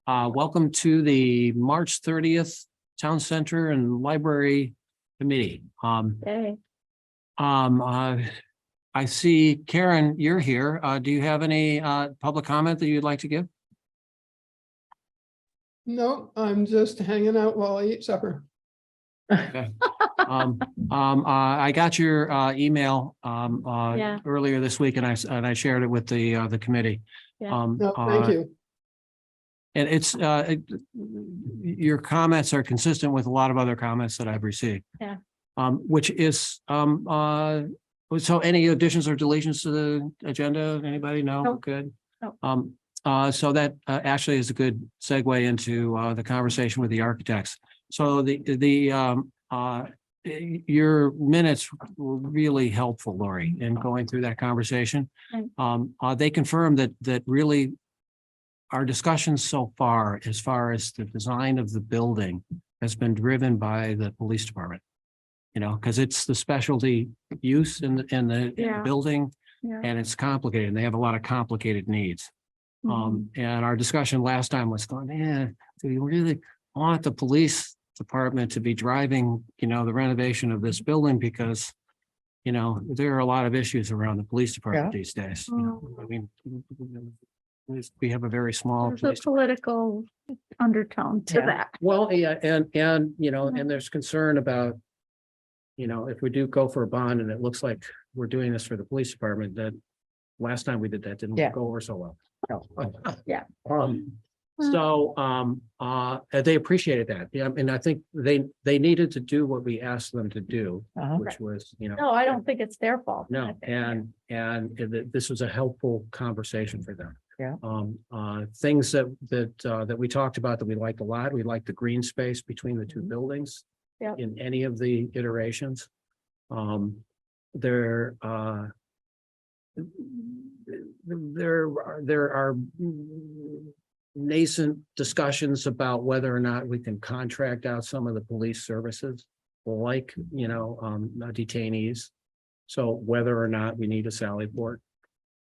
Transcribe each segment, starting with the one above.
Welcome to the March 30th Town Center and Library Committee. Hey, I see Karen, you're here. Do you have any public comment that you'd like to give? No, I'm just hanging out while I eat supper. Okay. I got your email Yeah. earlier this week, and I shared it with the committee. Yeah. No, thank you. And it's your comments are consistent with a lot of other comments that I've received. Yeah. Which is so any additions or deletions to the agenda? Anybody? No? Nope. Good. Nope. So that actually is a good segue into the conversation with the architects. So your minutes were really helpful, Lori, in going through that conversation. They confirmed that really our discussions so far as the design of the building has been driven by the police department. You know, because it's the specialty use in the Yeah. building, Yeah. and it's complicated, and they have a lot of complicated needs. And our discussion last time was going, do you really want the police department to be driving, the renovation of this building? Because, there are a lot of issues around the police department these days. I mean, we have a very small. There's a political undertone to that. Well, yeah, and and there's concern about, if we do go for a bond and it looks like we're doing this for the police department, that last time we did that didn't go over so well. Yeah. So they appreciated that. Yeah, and I think they needed to do what we asked them to do, which was, No, I don't think it's their fault. I no, think, and this was a helpful conversation for them. Yeah. Things that we talked about that we liked a lot. We liked the green space between the two buildings. Yeah. In any of the iterations. There are nascent discussions about whether or not we can contract out some of the police services, like, detainees. So whether or not we need a Sally port,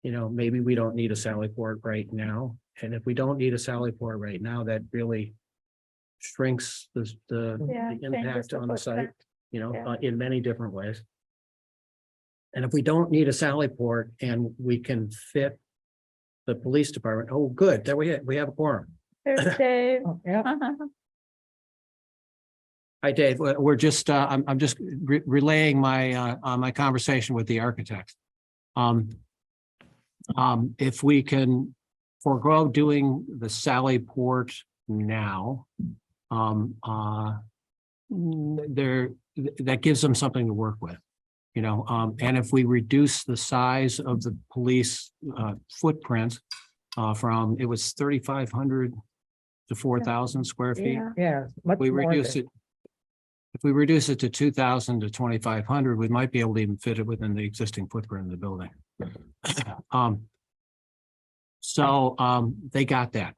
maybe we don't need a Sally port right now. And if we don't need a Sally port right now, that really shrinks the changes impact the on the site, footprint. in many different ways. And if we don't need a Sally port and we can fit the police department, oh, good, there we have a quorum. There's Dave. Oh, yeah. Hi, Dave. We're just, I'm just relaying my conversation with the architects. If we can forego doing the Sally port now, that gives them something to work with, and if we reduce the size of the police footprint from, it was 3,500 to 4,000 square feet. Yeah. Yeah. much We more reduce than- it. If we reduce it to 2,000 to 2,500, we might be able to even fit it within the existing footprint of the building. So they got that.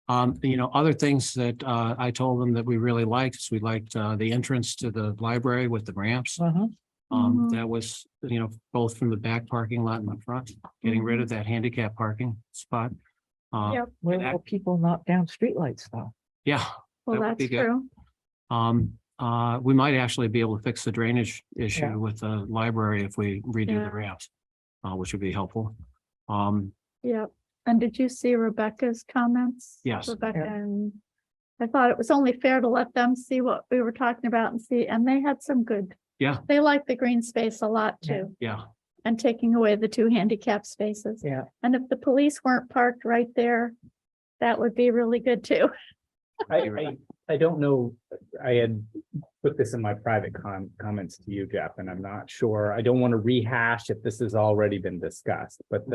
Other things that I told them that we really liked is we liked the entrance to the library with the ramps. That was, both from the back parking lot and the front, getting rid of that handicap parking spot. Yep. Where that- will people knock down streetlights though? Yeah. Well, that would be that's good. true. We might actually be able to fix the drainage issue Yeah. with the library if we redo Yeah. the ramps, which would be helpful. Yep. And did you see Rebecca's comments? Yes. Rebecca, Yeah. and I thought it was only fair to let them see what we were talking about and they had some good. Yeah. They like the green space a lot Yeah. too, Yeah, and taking away the 2 handicap spaces. Yeah. And if the police weren't parked right there, that would be really good too. I don't know, I had put this in my private comments to you, Jeff, and I'm not sure, I don't want to rehash if this has already been discussed, but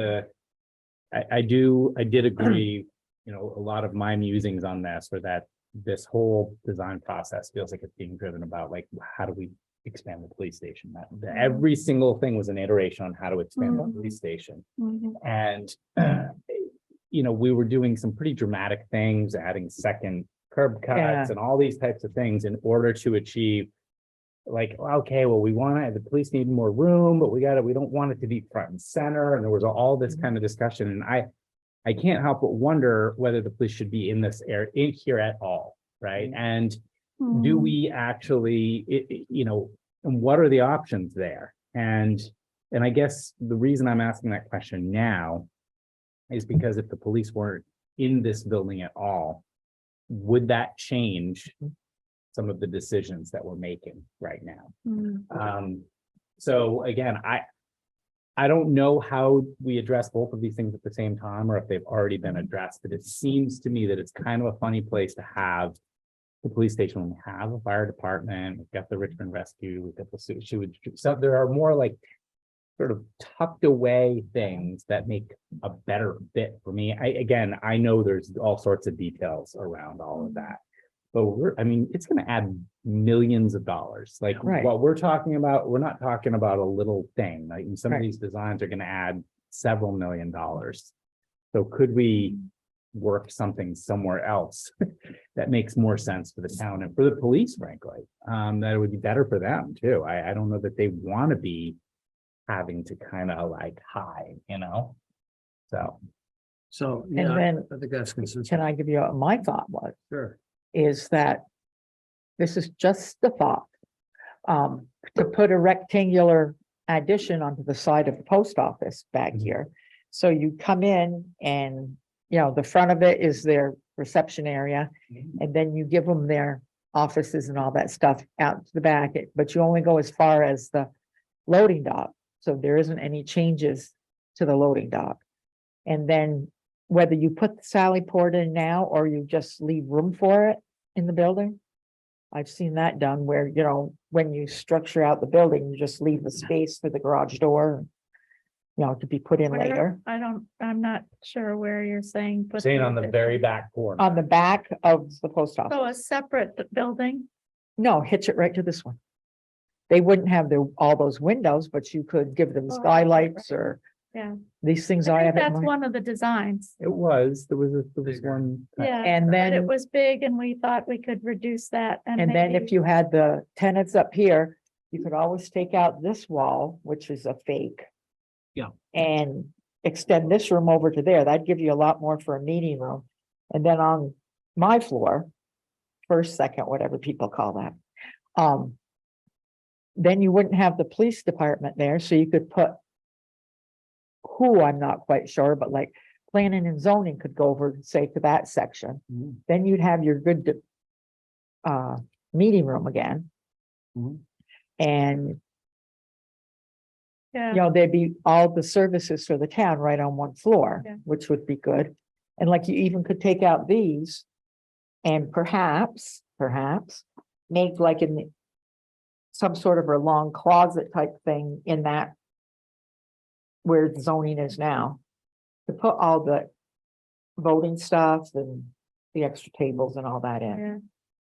I did agree, a lot of my musings on this were that this whole design process feels like it's being driven about like, how do we expand the police station? Every single thing was an iteration on how to expand the police station. And, we were doing some pretty dramatic things, adding second curb cuts and all these types of things in order to achieve like, okay, well, the police need more room, but we don't want it to be front and center. And there was all this kind of discussion. And I can't help but wonder whether the police should be in this area, in here at all, right? And do Hmm. we actually, and what are the options there? And I guess the reason I'm asking that question now is because if the police weren't in this building at all, would that change some of the decisions that we're making right now? Hmm. So again, I don't know how we address both of these things at the same time, or if they've already been addressed, but it seems to me that it's kind of a funny place to have the police station when we have a fire department, we've got the Richmond Rescue, we've got the sewage. So there are more like sort of tucked away things that make a better fit for me. I know there's all sorts of details around all of that. But it's gonna add millions of dollars. Like Right. what we're talking about, we're not talking about a little thing. Like some of Right. these designs are gonna add several $1,000,000. So could we work something somewhere else that makes more sense for the town and for the police, frankly? That it would be better for them too. I don't know that they want to be having to kind of like hide, So, And yeah, then, I think that's consistent. can I give you what my thought was, Sure. is that this is just the thought. To put a rectangular addition onto the side of the post office back here. So you come in and, the front of it is their reception area. And then you give them their offices and all that stuff out to the back, but you only go as far as the loading dock. So there isn't any changes to the loading dock. And then whether you put the Sally port in now, or you just leave room for it in the building. I've seen that done where, when you structure out the building, you just leave the space for the garage door, to be put in Where? later. I'm not sure where you're saying. put saying on the addition. very back corner. On the back of the post office. So a separate building? No, hitch it right to this one. They wouldn't have all those windows, but you could give them Oh, skylights right. or Yeah. these things I I think have. in that's mind. one of the designs. There was Bigger. one. Yeah. And But it then, was big and we thought we could reduce that and then if maybe- you had the tenants up here, you could always take out this wall, which is a fake. Yeah. And extend this room over to there. That'd give you a lot more for a meeting room. And then on my floor, first, second, whatever people call that. Then you wouldn't have the police department there, so you could put who, I'm not quite sure, but like planning and zoning could go over, say, to that section. Mhm. Then you'd have your good meeting room again. Mhm. And, Yeah, there'd be all the services for the town right on one floor, Yeah. which would be good. And like you even could take out these and perhaps make like some sort of a long closet type thing in that where the zoning is now, to put all the voting stuff and the extra tables and all that in. yeah,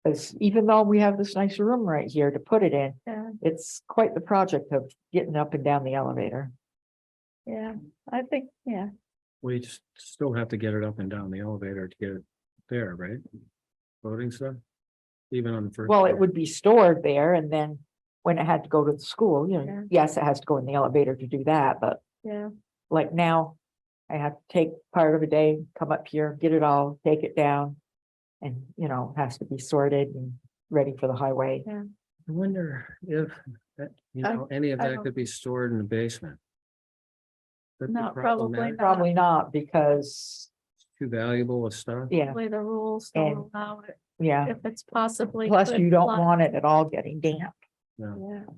Because even though we have this nice room right here to put it in, yeah, it's quite the project of getting up and down the elevator. yeah. I think, yeah. We just still have to get it up and down the elevator to get it there, right? Voting stuff, even on the first. Well, it floor. would be stored there, and then when it had to go to the school, Yeah. yes, it has to go in the elevator to do that, but Yeah, like now, I have to take part of a day, come up here, get it all, take it down. And, has to be sorted and ready for the highway. I wonder if that, any of I that don't- could be stored in the basement. Could be No, probably problematic. not. Probably not, because, Too valuable a stuff. yeah, probably the rules And- don't allow it yeah. if it's possibly. Plus, could you don't fly. want it at all getting damp. No. Yeah.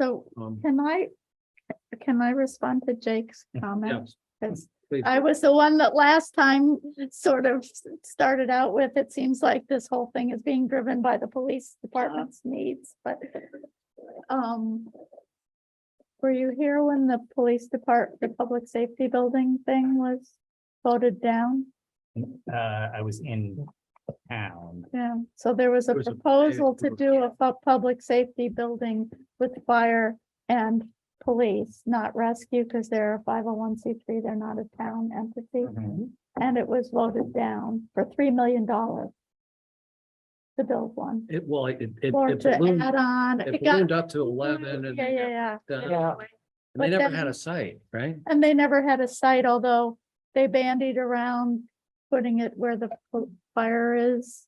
So Um, can I respond to Jake's comment? yes, 'Cause please. I was the one that last time sort of started out with, it seems like this whole thing is being driven by the police department's needs, but were you here when the the public safety building thing was voted down? I was in town. Yeah, so there was a There was a proposal to big- do a public safety building with fire and police, not rescue, because they're a 501c3, they're not a town entity. And it was voted down for $3 million to build one, It, well, it or to ballooned, add on. it It got, ballooned up to 11 and. yeah. done. Yeah. And they But never then- had a site, right? And they never had a site, although they bandied around putting it where the fire is.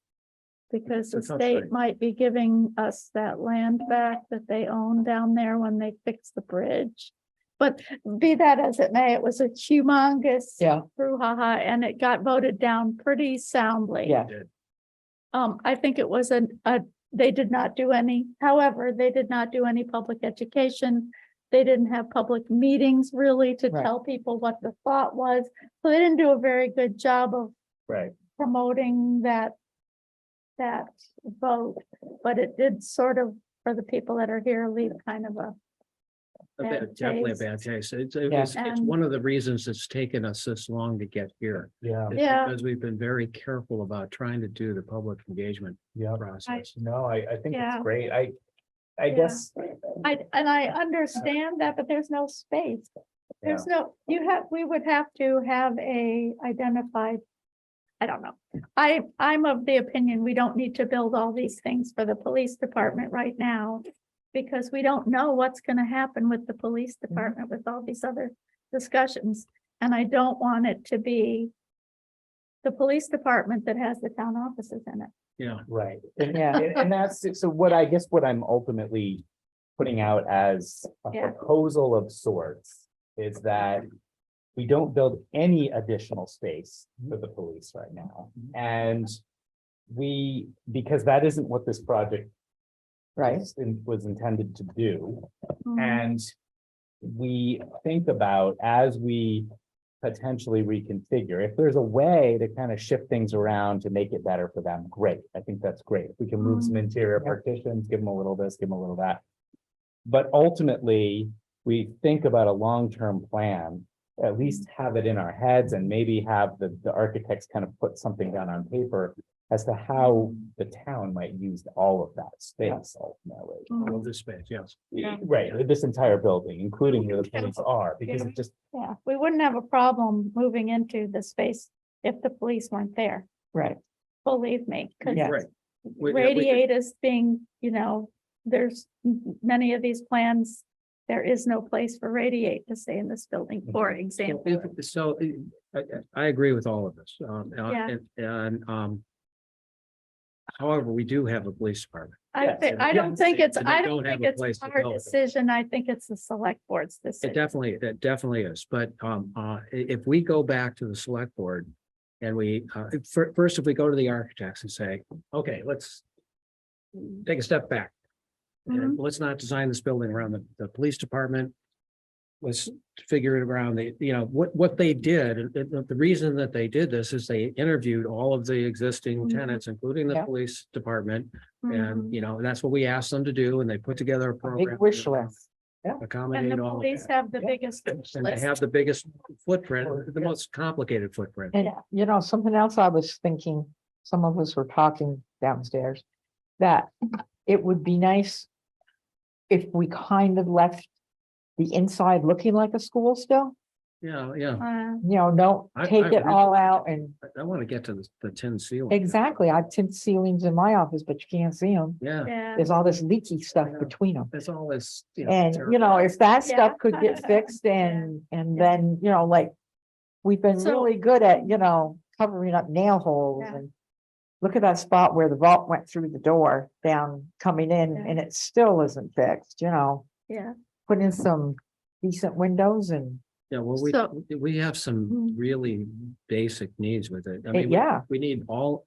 Because the It's a tough state site. might be giving us that land back that they own down there when they fix the bridge. But be that as it may, it was a humongous Yeah, brouhaha, and it got voted down pretty soundly. yeah, I think it was they did not do any, however, they did not do any public education. They didn't have public meetings really to Right. tell people what the thought was. So they didn't do a very good job of Right. promoting that vote, but it did sort of, for the people that are here, leave kind of a bad Definitely a taste. bad taste. It's, Yeah. it's And- one of the reasons it's taken us this long to get here. Yeah. It's Yeah. Because we've been very careful about trying to do the public engagement Yeah. process. No, I think Yeah. it's great. I Yeah. guess. I understand that, but there's no space. There's no, we would have to have a identified. I don't know. I'm of the opinion we don't need to build all these things for the police department right now. Because we don't know what's gonna happen with the police department with all these other discussions. And I don't want it to be the police department that has the town offices in it. Yeah, Right. And, Yeah. and that's, so what I guess what I'm ultimately putting out as a Yeah. proposal of sorts is that we don't build any additional space for the police right now. And because that isn't what this project right, was intended to do. Mm, And we think about as we potentially reconfigure, if there's a way to kind of shift things around to make it better for them, great. I think that's great. If we can move some interior partitions, give them a little this, give them a little that. But ultimately, we think about a long-term plan, at least have it in our heads and maybe have the architects kind of put something down on paper as to how the town might use all of that space ultimately. all of this space, yes. Yeah. Right, this entire building, including where the police are, because it just, Yeah, we wouldn't have a problem moving into the space if the police weren't there, right, believe me. 'Cause Yeah. Right. We- radiate is being, there's many of these plans. There is no place for radiate to stay in this building, for example. So I agree with all of this. Yeah. However, we do have a police department. I Yes, think, I don't yes, think it's, and they I don't don't have think a it's place to our go. decision. I think it's the select board's It decision. definitely is, but if we go back to the select board. And we, first, if we go to the architects and say, okay, let's. Take a step back. And let's not design this building around the police department. Let's figure it around what they did, and the reason that they did this is they interviewed all of the existing Mhm. tenants, including the Yeah. police department. Mhm. And that's what we asked them to do, and they put together a a program. big wish to list. And Accommodate the all of police that. have the Yeah. biggest And they have the biggest footprint, the most complicated footprint. And something else I was thinking, some of us were talking downstairs, that it would be nice if we kind of left the inside looking like a school still, Yeah. don't I take it really- all out and I want to get to the tin ceiling. exactly, I have tint ceilings in my office, but you can't see them. Yeah, Yeah, There's all this leaky stuff Yeah. between them. that's all this. And, terrible. if that Yeah. stuff could get fixed and then, like, we've been So- really good at, covering up nail holes Yeah. and look at that spot where the vault went through the door down coming in Yeah. and it still isn't fixed, yeah. put in some decent windows and, Yeah, well, So- we have some Mhm. really basic needs with it. I mean, yeah, we need all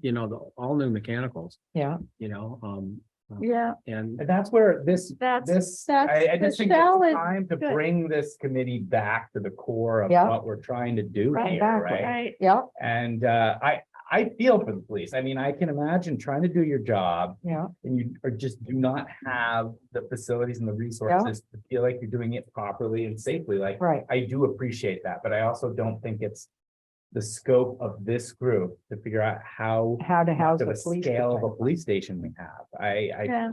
new mechanicals, yeah, Yeah, and and that's where this, that's, I the just think shell it's is time to good. bring this committee back to the core of Yeah. what we're trying to do Right. here, Exactly. right? right. yeah, And I feel for the police. I mean, I can imagine trying to do your job yeah, and you just do not have the facilities and the resources to feel like you're doing it properly and safely. Like, right, I do appreciate that, but I also don't think it's the scope of this group to figure out how how to house to the the police. scale of a department. police station we have. I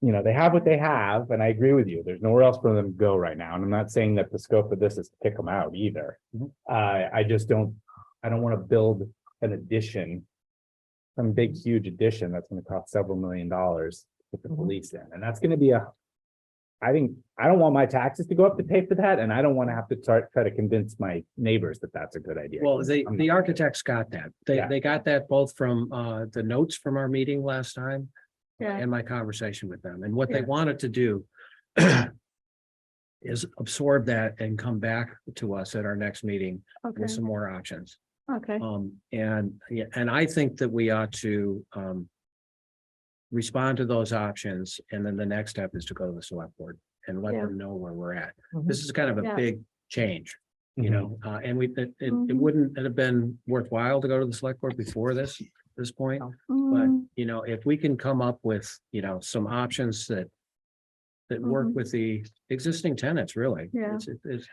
Yeah, they have what they have, and I agree with you. There's nowhere else for them to go right now. And I'm not saying that the scope of this is to kick them out either. I just don't want to build an addition, some big, huge addition that's going to cost several $1 millions to put the Mhm. police in. And that's going to be I think, I don't want my taxes to go up to pay for that, and I don't want to have to try to convince my neighbors that that's a good idea. Well, I'm the not- architects got that. They, Yeah. they got that both from the notes from our meeting last time Yeah, and my conversation with them. And what they Yeah. wanted to do is absorb that and come back to us at our next meeting okay, with some more options. okay, And I think that we ought to respond to those options, and then the next step is to go to the select board and let Yeah. them know where we're at. Mhm. This is kind of a Yeah. big change, you Mhm. know, and it Mhm. wouldn't have been worthwhile to go to the select board before this point. No. But, Mm, you know, if we can come up with, you know, some options that work Mhm. with the existing tenants, really. Yeah. It's,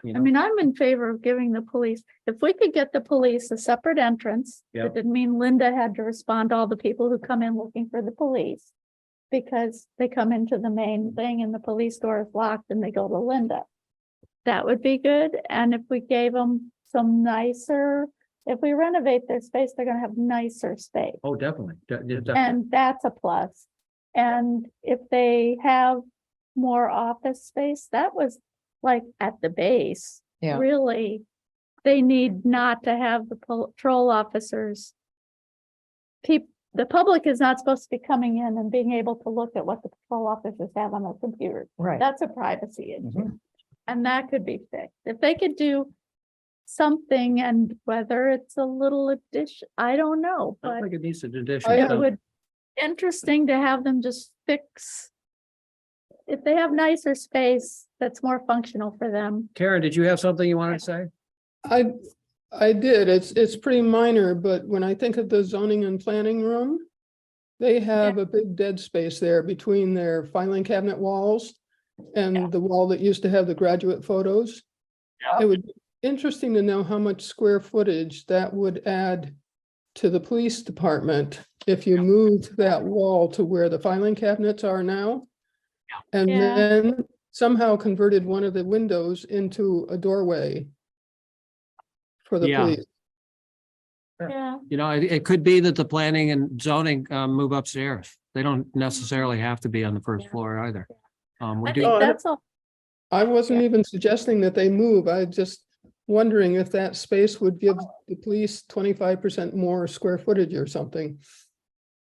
you I know, mean, I'm in favor of giving the police, if we could get the police a separate entrance. Yeah. That didn't mean Linda had to respond to all the people who come in looking for the police. Because they come into the main thing and the police door is locked and they go to Linda. That would be good, and if we gave them some nicer, if we renovate their space, they're gonna have nicer space. oh, definitely. Definitely. And that's a plus. And if they have more office space, that was like at the base. Yeah. Really, they need not to have the patrol officers. The public is not supposed to be coming in and being able to look at what the patrol officers have on their computers. Right. That's a privacy issue. Mhm. And that could be fixed. If they could do something, and whether it's a little addition, I don't know, I don't but think it needs an addition. I it have- would, interesting to have them just fix. If they have nicer space that's more functional for them. Karen, did you have something you wanted to say? I did. It's pretty minor, but when I think of the zoning and planning room, they have a big dead space there between their filing cabinet walls and the wall that used to have the graduate photos. It would be interesting to know how much square footage that would add to the police department if you moved that wall to where the filing cabinets are now. And Yeah. then somehow converted one of the windows into a doorway for the Yeah. police. Yeah. You know, it could be that the planning and zoning move upstairs. They don't necessarily have to be on the first floor either. We I do, think that's all. I wasn't even suggesting that they move. I just wondering if that space would give the police 25% more square footage or something.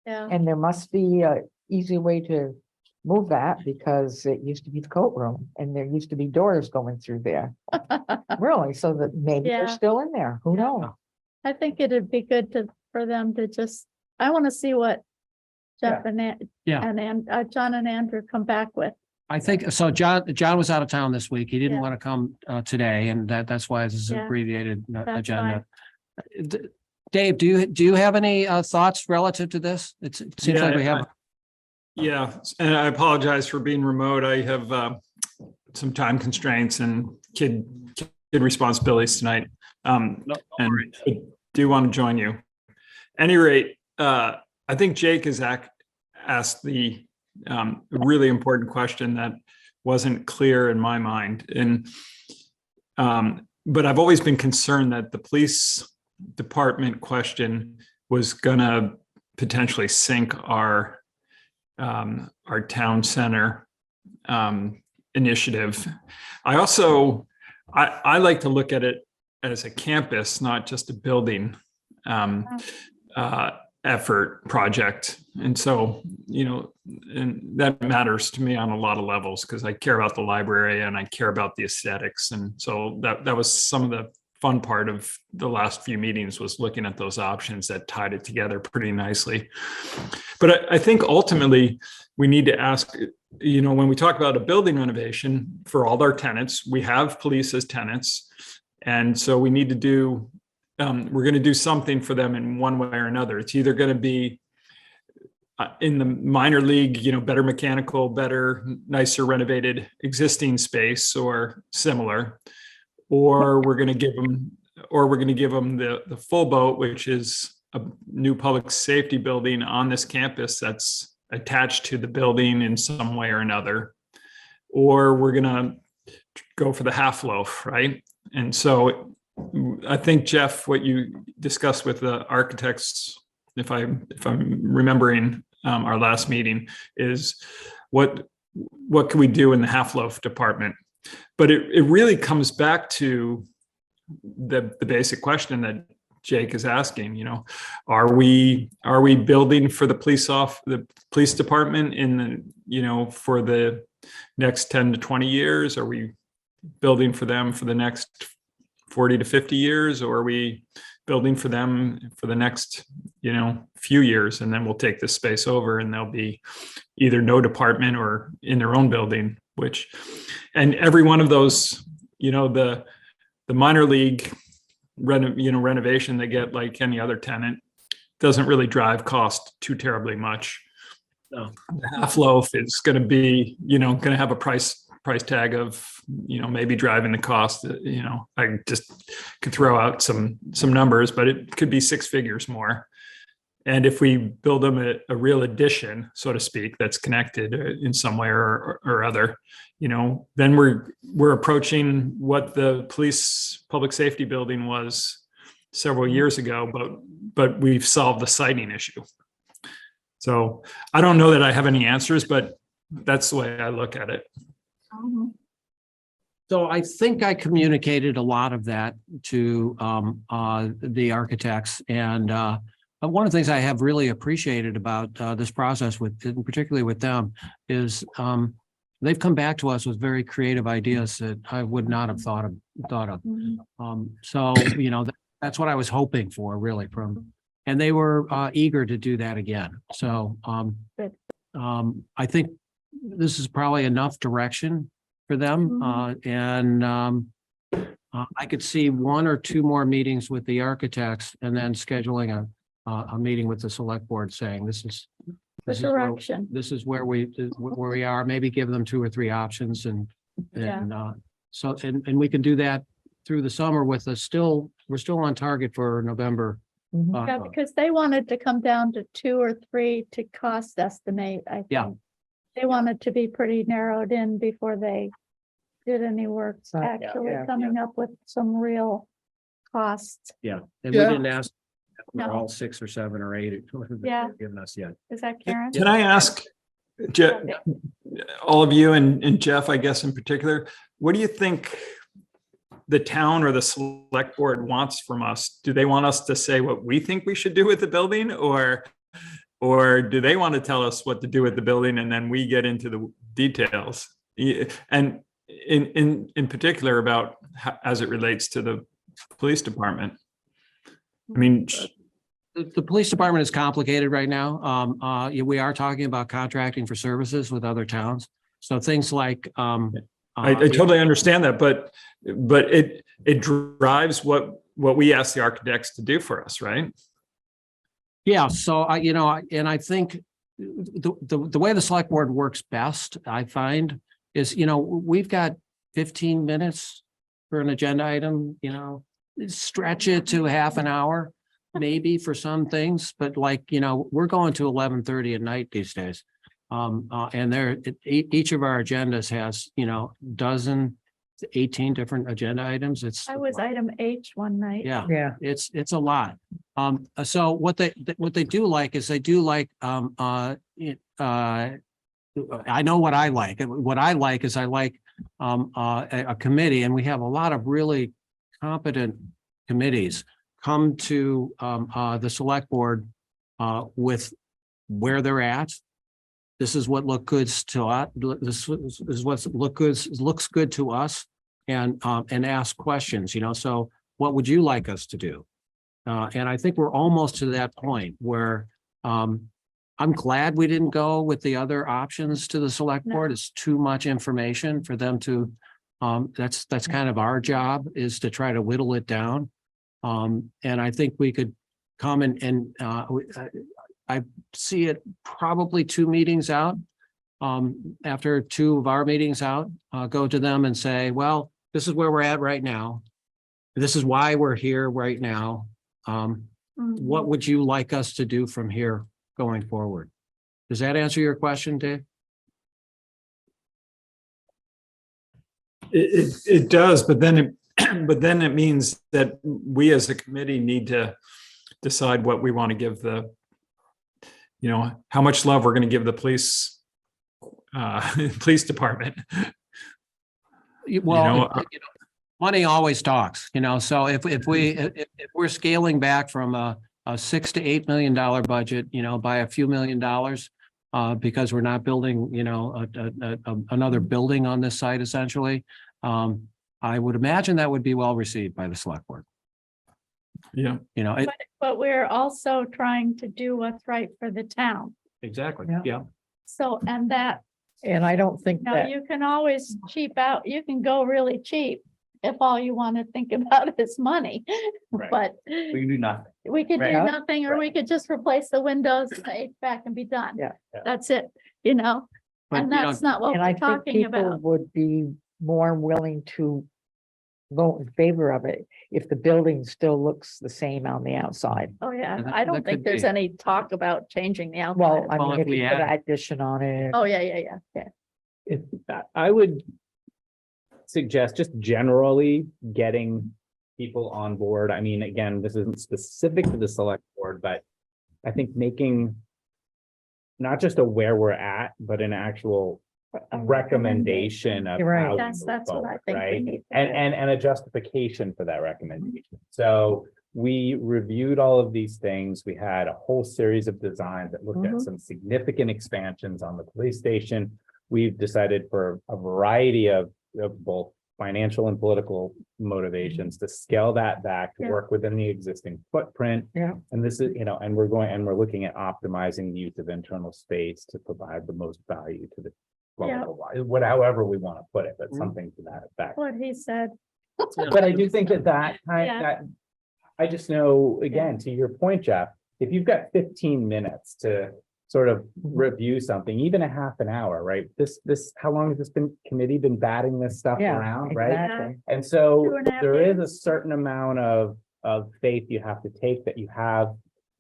Yeah. And there must be a easy way to move that because it used to be the coat room and there used to be doors going through there. Really, so that maybe they're Yeah. still in there. Who knows? I think it'd be good for them to just, I want to see what Jeff Yeah. John and Andrew come back with. I think, so John was out of town this week. He didn't Yeah. want to come today, and that's why this is an Yeah. abbreviated That's agenda. Dave, do you have any thoughts relative to this? It seems like we have. Yeah, and I apologize for being remote. I have some time constraints and kid responsibilities tonight. And I do want to join you. Any rate, I think Jake has asked the really important question that wasn't clear in my mind. And but I've always been concerned that the police department question was gonna potentially sink our town center initiative. I also, I like to look at it as a campus, not just a building effort project. And so, you know, and that matters to me on a lot of levels because I care about the library and I care about the aesthetics. And so that was some of the fun part of the last few meetings was looking at those options that tied it together pretty nicely. But I think ultimately we need to ask, you know, when we talk about a building renovation for all our tenants, we have police as tenants. And so we need to do, we're going to do something for them in one way or another. It's either going to be in the minor league, you know, better mechanical, better, nicer renovated existing space or similar, or we're going to give them, the full boat, which is a new public safety building on this campus that's attached to the building in some way or another, or we're going to go for the half loaf, right? And so I think, Jeff, what you discussed with the architects, if I'm remembering our last meeting, is what what can we do in the half-loaf department? But it really comes back to the basic question that Jake is asking, you know, are we building for the police department in the, you know, for the next 10 to 20 years? Are we building for them for the next 40 to 50 years? Or are we building for them for the next, you know, few years? And then we'll take this space over and there'll be either no department or in their own building, and every one of those, you know, the minor league renovation they get like any other tenant doesn't really drive cost too terribly much. No. The half loaf is going to be, you know, going to have a price tag of, you know, maybe driving the cost. You know, I just could throw out some numbers, but it could be 6 figures more. And if we build them a real addition, so to speak, that's connected in some way or other, you know, then we're approaching what the police public safety building was several years ago, but we've solved the siting issue. So I don't know that I have any answers, but that's the way I look at it. So I think I communicated a lot of that to the architects, and one of the things I have really appreciated about this process particularly with them is they've come back to us with very creative ideas that I would not have thought of. So, you know, that's what I was hoping for really and they were eager to do that again. So I think this is probably enough direction for them. And I could see 1 or 2 more meetings with the architects and then scheduling a meeting with the select board saying, this is direction. this is where we are, maybe give them 2 or 3 options and we can do that through the summer we're still on target for November. Yeah, because they wanted to come down to 2 or 3 to cost estimate, I think. Yeah. They wanted to be pretty narrowed in before they did any work, actually coming up with some real costs. Yeah, and we Yeah. didn't ask for No. all 6 or 7 or 8 Yeah. given us yet. Is that Karen? Can I ask all of you and Jeff, I guess in particular, what do you think the town or the select board wants from us? Do they want us to say what we think we should do with the building, or do they want to tell us what to do with the building and then we get into the details? And in particular about as it relates to the police department. I mean, The police department is complicated right now. We are talking about contracting for services with other towns. So things like I totally understand that, but it drives what we ask the architects to do for us, right? Yeah, so and I think the way the select board works best, I find, is, we've got 15 minutes for an agenda item, stretch it to half an hour, maybe for some things, but we're going to 11:30 at night these days. And each of our agendas has, dozen to 18 different agenda items. I was item H one night. Yeah. Yeah. It's a lot. So what they do like is they do like, I know what I like. What I like is I like a committee, and we have a lot of really competent committees come to the select board with where they're at. This is what looks good to us. This is what looks good to us, and ask questions. So what would you like us to do? And I think we're almost to that point where I'm glad we didn't go with the other options to the select board. It's too much information for them to. That's kind of our job, is to try to whittle it down. And I think we could come and I see it probably 2 meetings out. After 2 of our meetings out, go to them and say, well, this is where we're at right now. This is why we're here right now. What would you like us to do from here going forward? Does that answer your question, Dave? It does, but then it means that we as a committee need to decide what we want to give how much love we're going to give the police police department. Well, know, money always talks, so if we're scaling back from a $6 to $8 million budget, by a few $1,000,000, because we're not building, another building on this site essentially, I would imagine that would be well received by the select board. Yeah. But we're also trying to do what's right for the town. Exactly. Yeah. Yeah. So, and that, And I don't think now that, you can always cheap out, you can go really cheap if all you want to think about is money. Right. But We do nothing. we could do Right. nothing, or we could just replace the windows and the HVAC and be done. Yeah. Yeah. That's it, But, and that's not what and I we're think talking people about. would be more willing to vote in favor of it if the building still looks the same on the outside. Oh, yeah, that- I that don't could think there's be. any talk about changing the outside. Well, of- I Well, mean, if if we you put add- an addition on it. Oh, yeah. If I would suggest just generally getting people on board. I mean, again, this isn't specific to the select board, but I think making not just a where we're at, but an actual recommendation of You're right. how we Yes, move that's what I forward, think we right? need. to And, do. and a justification for that recommendation. So we reviewed all of these things. We had a whole series of designs that looked at Mhm. some significant expansions on the police station. We've decided for a variety of both financial and political motivations to scale that back, to Yeah. work within the existing footprint. Yeah. And this is, and we're looking at optimizing the use of internal space to provide the most value to the, Yeah. however we want to put it, but Mhm. something to that effect. What he said. But I do think that Yeah. that, I just know, again, to your point, Jeff, if you've got 15 minutes to sort of review something, even a half an hour, right? How long has this committee been batting this stuff Yeah, around, right? exactly. And so 2.5 there is a years. certain amount of faith you have to take that you have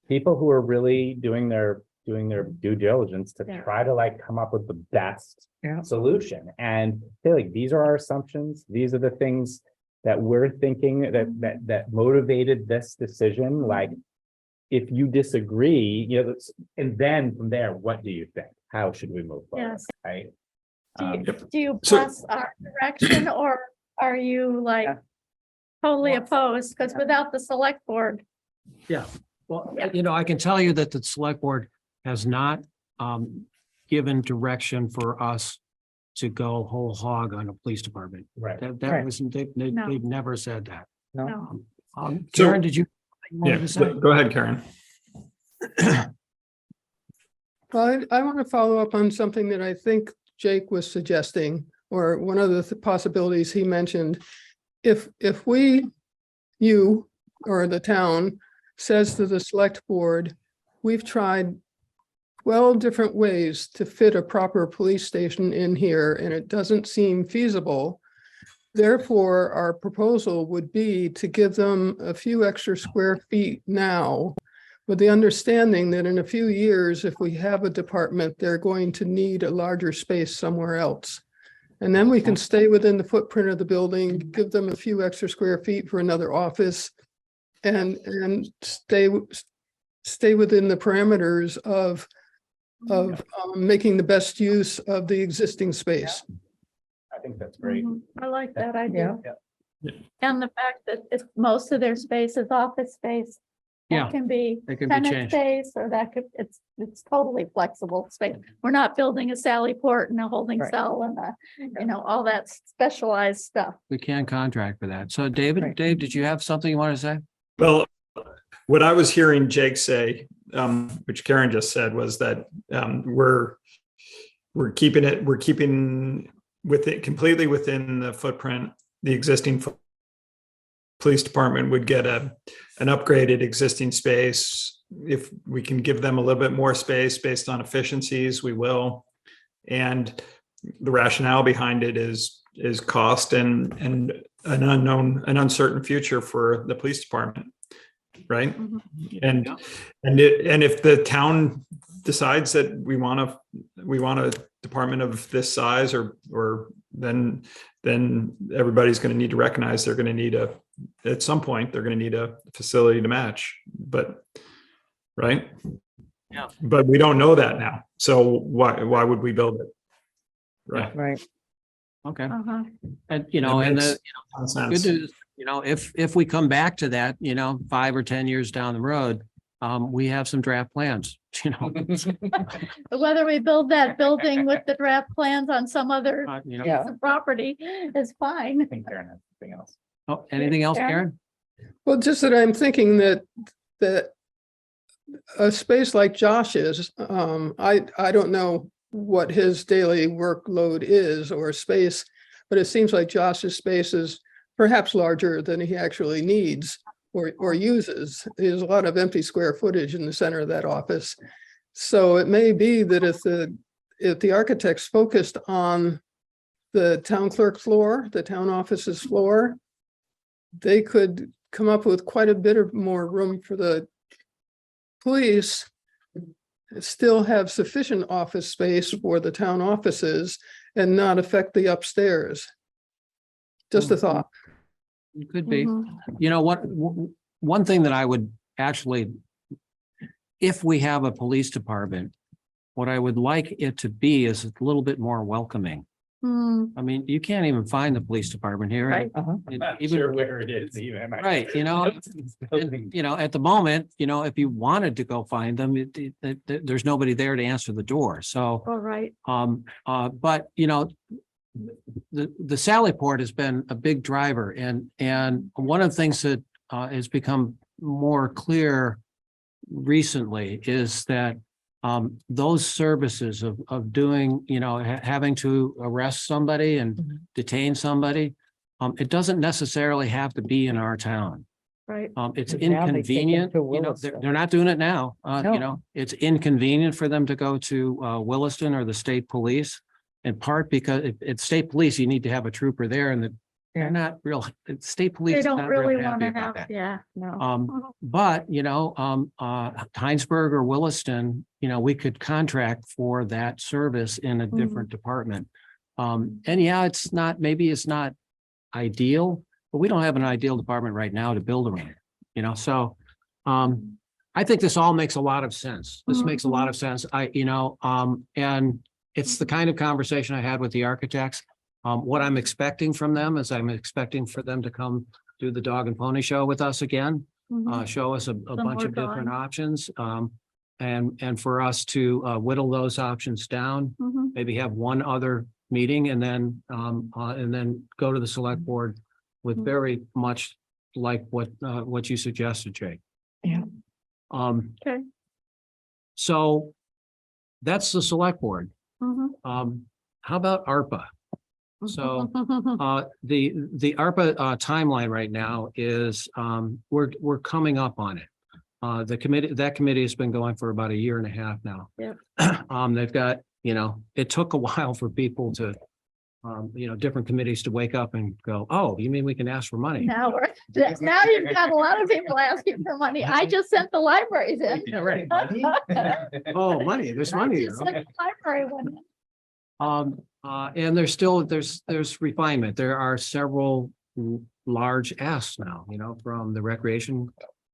people who are really doing their due diligence to Yeah. try to like come up with the best Yeah. solution. And they're like, these are our assumptions. These are the things that we're thinking that motivated this decision. Like, if you disagree, and then from there, what do you think? How should we move forward? Yes. Right? Do you So- press our direction, or are you like Yeah. totally opposed? Because without the select board, Well, Yeah. I can tell you that the select board has not given direction for us to go whole hog on a police department. Right. That Right. wasn't, No. they've never said that. no. So- Karen, did you? Yeah, go ahead, Karen. Well, I want to follow up on something that I think Jake was suggesting, or one of the possibilities he mentioned. If you or the town says to the select board, we've tried 12 different ways to fit a proper police station in here, and it doesn't seem feasible. Therefore, our proposal would be to give them a few extra square feet now, with the understanding that in a few years, if we have a department, they're going to need a larger space somewhere else. And then we can stay within the footprint of the building, give them a few extra square feet for another office, and stay within the parameters of making the best use of the existing space. I think that's great. Mhm. I like that idea. Yeah. And the fact that if most of their space is office space. Yeah, That can be They can be tenant changed. space, or that could, it's totally flexible space. We're not building a Sally Port and a holding Right. cell and all that specialized stuff. We can contract for that. So Right. Dave, did you have something you want to say? Well, what I was hearing Jake say, which Karen just said, was that we're keeping with it completely within the footprint. The existing police department would get an upgraded existing space. If we can give them a little bit more space based on efficiencies, we will. And the rationale behind it is cost and an uncertain future for the police department, right? Mhm. And if the town decides that we want a department of this size, or then everybody's going to need to recognize they're going to need at some point they're going to need a facility to match, but right. Yeah. But we don't know that now. So why would we build it? Right. Right. Okay. Uh-huh. And, you know, That and makes the ton of good sense. news, you know, if we come back to that, you know, 5 or 10 years down the road, we have some draft plans, you know. Whether we build that building with the draft plans on some other You know, Yeah. piece of property is fine. I think Karen has something else. oh, anything else, Karen? Karen? Well, just that I'm thinking that a space like Josh's, I don't know what his daily workload is or space, but it seems like Josh's space is perhaps larger than he actually needs or uses. There's a lot of empty square footage in the center of that office. So it may be that if the architects focused on the town clerk floor, the town office's floor, they could come up with quite a bit of more room for the police, still have sufficient office space for the town offices and not affect the upstairs. Just a thought. It could be. Mhm. You know what, one thing that I would actually, if we have a police department, what I would like it to be is a little bit more welcoming. Hmm, I mean, you can't even find the police department here. Right. Uh-huh. It- Not even- sure where it is even. Right, you know, and, you know, at the moment, you know, if you wanted to go find them, there's nobody there to answer the door. So, all right. but you know, the Sally Port has been a big driver, and one of the things that has become more clear recently is that those services of doing, you know, having to arrest somebody and Mhm. detain somebody, it doesn't necessarily have to be in our town. Right. It's And now they take 'em inconvenient, to you know, Williston. they're not doing it now, No. you know, it's inconvenient for them to go to Williston or the state police. In part because it's state police, you need to have a trooper there and Yeah. they're not real, the state police. They is don't not real really happy want to about have, that. yeah, no. Um, but, you know, Heinsberg or Williston, you know, we could contract for that service in a different department. And yeah, it's not, maybe it's not ideal, but we don't have an ideal department right now to build around, you know, so. I think this all makes a lot of sense. This makes a lot of sense. And it's the kind of conversation I had with the architects. What I'm expecting from them is I'm expecting for them to come do the dog and pony show with us again. Mhm. Show us a bunch more of different drawings. options. And for us to whittle those options down, Mhm. maybe have one other meeting and then go to the select board with Mhm. very much like what you suggested, Jake. Yeah. Okay. So that's the select board. Mhm. How about ARPA? So the ARPA timeline right now is we're coming up on it. That committee has been going for about a year and a half now. Yep. They've got, you know, it took a while for people to you know, different committees to wake up and go, oh, you mean we can ask for money? Now now you've got a lot of people asking for money. I just sent the libraries in. Yeah, right. Oh, money, there's I money just there. sent the library one in. And there's refinement. There are several large asks now, you know, from the recreation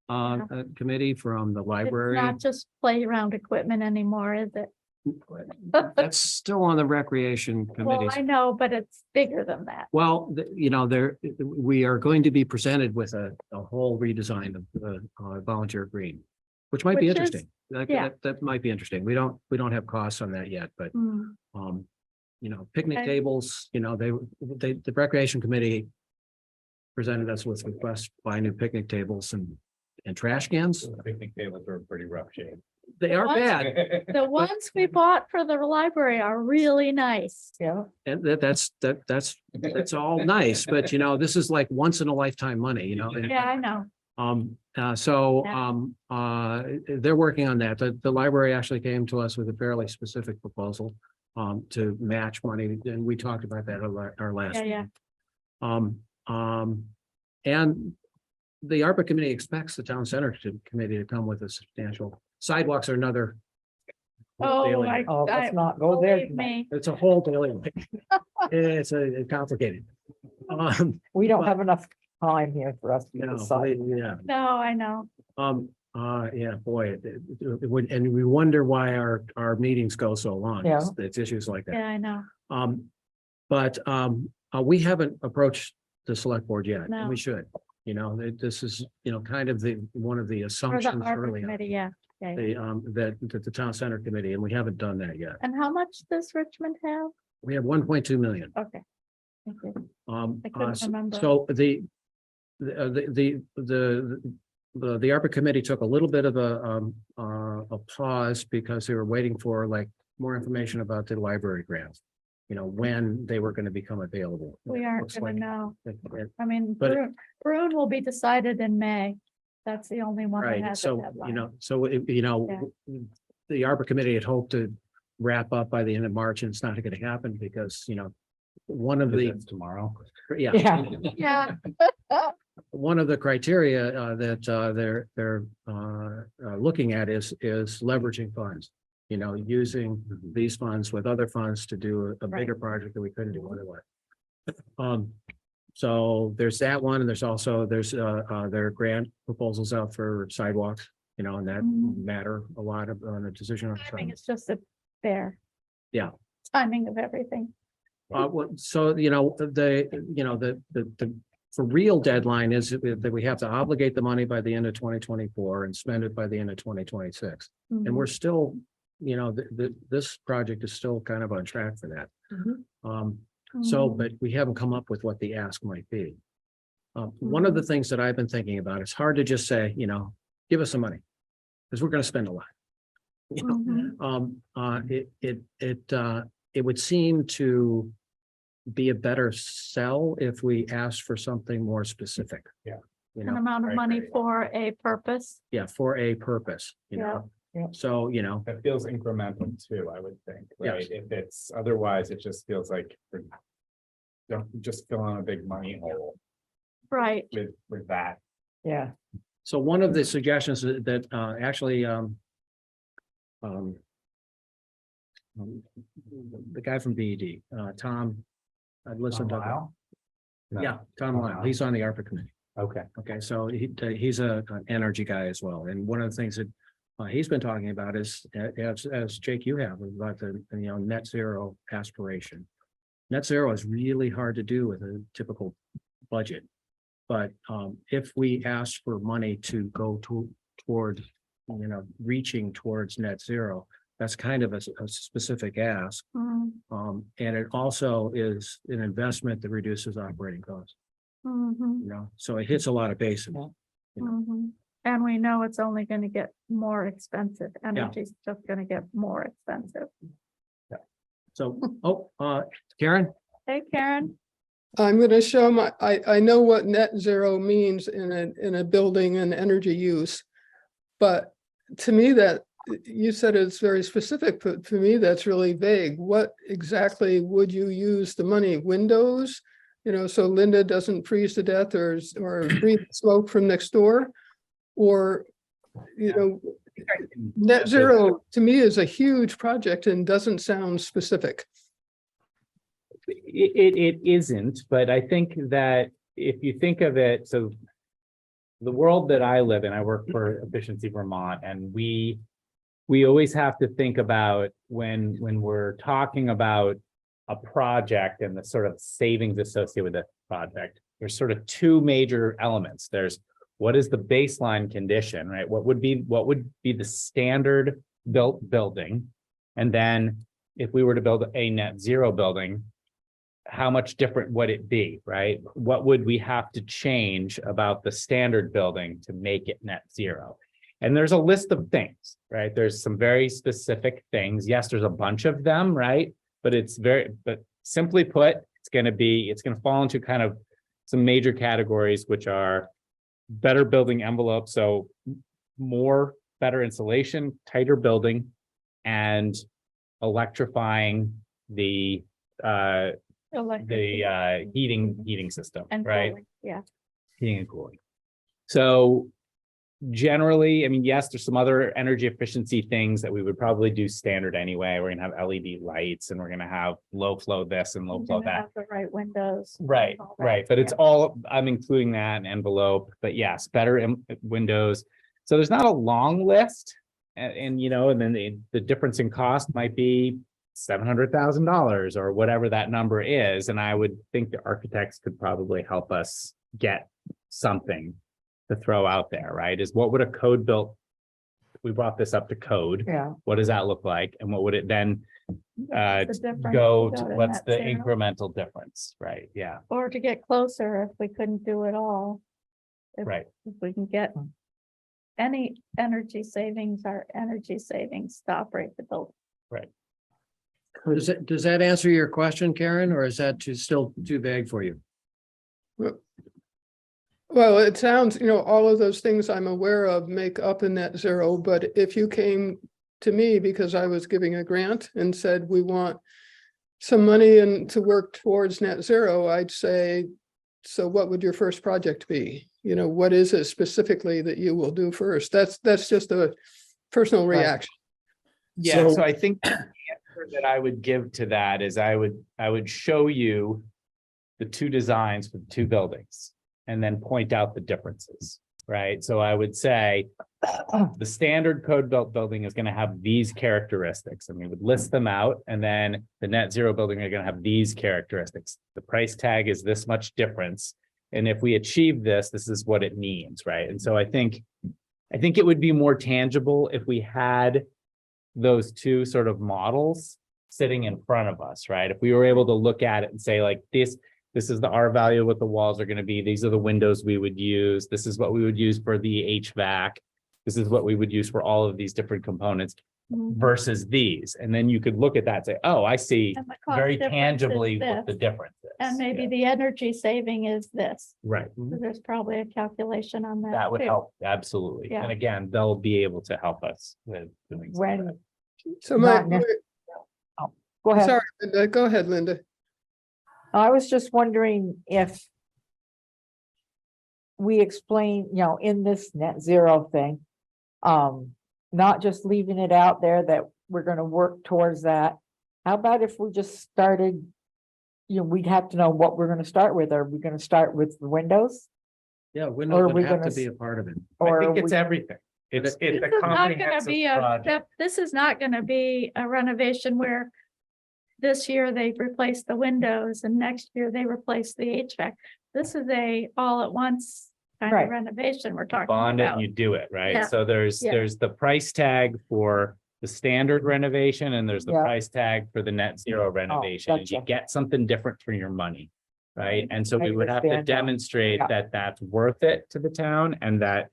committee, from the It's library. not just playground equipment anymore, is it? That's still on the recreation Well, committees. I know, but it's bigger than that. Well, you know, we are going to be presented with a whole redesign of the volunteer green, which might be Which is- interesting. yeah. That might be interesting. We don't have costs on that yet, but Hmm. you know, picnic Okay. tables, you know, the recreation committee presented us with requests to buy new picnic tables and trash cans. Picnic tables are in pretty rough shape. They are What? bad. The ones we bought for the library are really nice. Yeah. And that's all nice, but you know, this is like once in a lifetime money, you know? and, Yeah, I know. They're working on that. The library actually came to us with a fairly specific proposal to match money, and we talked about that at our last. Yeah, yeah. meeting. And the ARPA committee expects the town center committee to come with a substantial, sidewalks are another. whole Oh, daily- Oh, let's not go there believe tonight. me. It's a whole daily. It's complicated. We don't but- have enough time here for us to You know, decide. yeah. No, I know. Yeah, boy, it would, and we wonder why our meetings go so long. Yeah. It's issues like that. Yeah, I know. But we haven't approached the select board yet, and No. we should. You know, this is, kind of one of the For the assumptions ARPA early on. committee, yeah. Yeah, yeah. That the town center committee, and we haven't done that yet. And how much does Richmond have? We have 1.2 million. Okay. Thank you. I couldn't So remember. the ARPA committee took a little bit of a pause because they were waiting for like more information about the library grants. When they were going to become available. We aren't Looks gonna like know. it- I mean, but- Bruin will be decided in May. That's the only one that Right, has a so, deadline. the ARPA committee had hoped to wrap up by the end of March, and it's not going to happen because, one of the, It's tomorrow. yeah. Yeah. Yeah. One of the criteria that they're looking at is leveraging funds. Using these funds with other funds to do a bigger project that we couldn't do otherwise. So there's that one, and there's their grant proposals out for sidewalks, and that Mhm. matter a lot on the decision. on Timing sidewalks. is just a fair. Yeah. Timing of everything. So, the for real deadline is that we have to obligate the money by the end of 2024 and spend it by the end of 2026. And Mhm. we're still, this project is still kind of on track for that. So, Mhm. but we haven't come up with what the ask might be. One of the things that I've been thinking about, it's hard to just say, give us some money, because we're going to spend a lot. Mhm. It would seem to be a better sell if we asked for something more specific. Yeah. You An know, amount of right, money right. for a purpose. yeah, for a purpose, Yeah. Yeah. So, That feels incremental too, I would think, right? Yes. If it's otherwise, it just feels like we're don't just fill in a big money hole Right. with that. Yeah. so one of the suggestions that actually the guy from BED, Tom, I've listened to. Lyle? No. Yeah, Tom Lyle, he's on the ARPA committee. Okay. Okay, so he's an energy guy as well. And one of the things that he's been talking about is, as Jake, you have, about the, net zero aspiration. Net zero is really hard to do with a typical budget. But if we ask for money to go toward, reaching towards net zero, that's kind of a specific ask. Mhm. And it also is an investment that reduces operating costs, Mhm. so it hits a lot of bases. Yeah. Mhm. And we know it's only gonna get more expensive. Energy's just gonna get more expensive. So, Karen? Hey, Karen. I'm going to show I know what net zero means in a building and energy use. But to me that, you said it's very specific, but for me, that's really vague. What exactly would you use the money? Windows? So Linda doesn't freeze to death or breathe smoke from next door? Or, net zero to me is a huge project and doesn't sound specific. It isn't, but I think that if you think of it, so the world that I live in, I work for Efficiency Vermont, and we always have to think about when we're talking about a project and the sort of savings associated with the project, there's sort of two major elements. There's what is the baseline condition, right? What would be the standard built building? And then if we were to build a net zero building, how much different would it be, right? What would we have to change about the standard building to make it net zero? And there's a list of things, right? There's some very specific things. Yes, there's a bunch of them, right? But simply put, it's going to fall into kind of some major categories, which are better building envelope. So better insulation, tighter building, and electrifying the heating system, And right? cooling, yeah. Heating and cooling. So generally, I mean, yes, there's some other energy efficiency things that we would probably do standard anyway. We're gonna have LED lights and we're gonna have low flow this and low You're flow gonna that. have the right windows. Right, all that, right. But it's yeah. all, I'm including that in envelope, but yes, better windows, So there's not a long list. And you know, and then the difference in cost might be $700,000 or whatever that number is. And I would think the architects could probably help us get something to throw out there, right? Is what would a code built? We brought this up to code. Yeah, What does that look like? And what would it then What's the difference go to to? go to What's net the zero? incremental difference? Right, yeah, Or to get closer if we couldn't do it all. If- right. If we can get any energy savings, our energy savings, to operate the building. Does that answer your question, Karen, or is that still too vague for you? Well, it sounds, all of those things I'm aware of make up a net zero, but if you came to me because I was giving a grant and said, we want some money and to work towards net zero, I'd say, so what would your first project be? What is it specifically that you will do first? That's just a personal Right. reaction. Yeah, So- so I think the answer that I would give to that is I would show you the two designs for the two buildings and then point out the differences, right? So I would say the standard code built building is going to have these characteristics, and we would list them out, and then the net zero building are going to have these characteristics. The price tag is this much difference, and if we achieve this, this is what it means, right? And so I think it would be more tangible if we had those two sort of models sitting in front of us, right? If we were able to look at it and say like this is the R value of what the walls are going to be. These are the windows we would use. This is what we would use for the HVAC. This is what we would use for all of these different components Mhm. versus these. And then you could look at that and say, oh, I see And the cost very difference is tangibly what the this, difference is. And maybe Yeah. the energy saving is this. Right. So there's probably a calculation on that. That would too. help. Absolutely. Yeah. And again, they'll be able to help us with doing. some of that. when, So Not necessarily. Go ahead. sorry, Linda, go ahead, Linda. I was just wondering if we explain, in this net zero thing, not just leaving it out there that we're gonna work towards that. How about if we just started, we'd have to know what we're gonna start with. Are we gonna start with the windows? Yeah, Or windows are would we have gonna to be s- a part of it. I Or think are it's we- everything. It's This a is not gonna comprehensive be a, project. this is not gonna be a renovation where this year they replace the windows and next year they replace the HVAC. This is a all at once kind Right. of renovation we're talking Bond it and about. you do it, right? Yeah. So there's Yeah. the price tag for the standard renovation and there's the Yeah. price tag for the net zero renovation. And you gotcha. get something different for your money, right? And so I we would have to understand now. demonstrate Yeah. that that's worth it to the town and that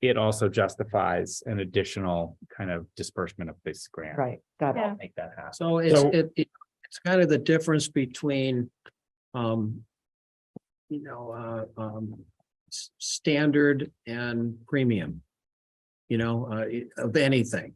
it also justifies an additional kind of disbursement of this grant. Right, got it. Yeah. Make that happen. So it's, So- it's kind of the difference between, standard and premium. Of anything,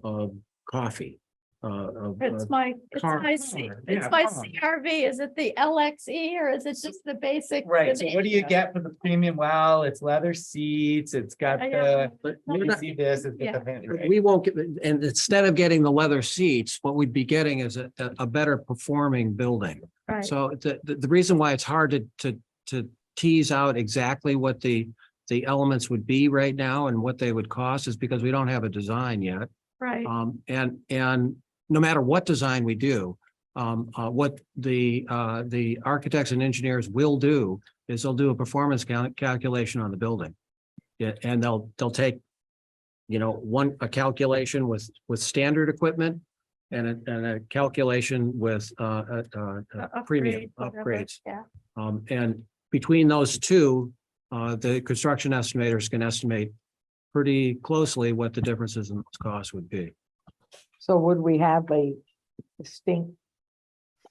of coffee, It's my, car- it's Yeah, my car. CRV. Is it the LXE or is it just the basic? Right, so what do you get for the premium? Well, it's leather seats, it's got Yeah. the, but you we're not- see this, it's got Yeah. the. right? we won't get, and instead of getting the leather seats, what we'd be getting is a better performing building. Right. So the reason why it's hard to tease out exactly what the elements would be right now and what they would cost is because we don't have a design yet. Right. And no matter what design we do, what the architects and engineers will do is they'll do a performance calculation on the building. Yeah, and they'll take, a calculation with standard equipment and a calculation with premium whatever. upgrades. Yeah. And between those two, the construction estimators can estimate pretty closely what the differences in those costs would be. So would we have a distinct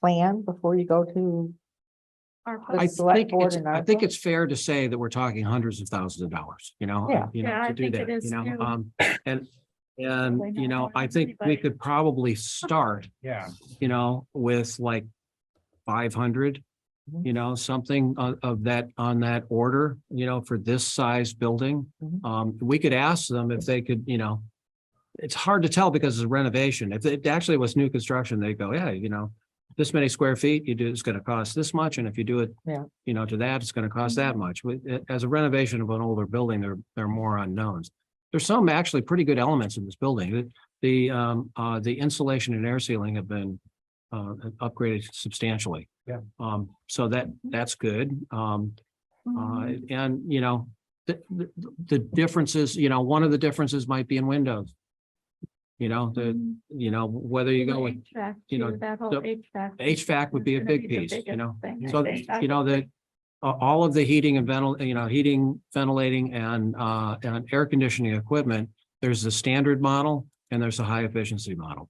plan before you go to? ARPA. I select think board it's, and I think ARPA? it's fair to say that we're talking hundreds of thousands of dollars, Yeah. Yeah, I to do think that, it is too. and, Probably not more I than think we anybody. could probably start, Yeah. with like 500, Mhm. something of that, on that order, for this size building. Mhm. We could ask them if they could, it's hard to tell because it's a renovation. If it actually was new construction, they'd go, yeah, this many square feet, you do, it's gonna cost this much, and if you do it. Yeah. You know, to that, it's gonna cost that much. As a renovation of an older building, there are more unknowns. There's some actually pretty good elements in this building. The insulation and air sealing have been upgraded substantially. Yeah. So that's good. And, you know, the differences, you know, one of the differences might be in windows. You know, whether you go with HVAC, you know, too, that whole the HVAC. HVAC would be a is gonna big the piece, you biggest know. thing, I So, think. you know, that all of the heating and heating, ventilating and air conditioning equipment, there's the standard model and there's a high efficiency model.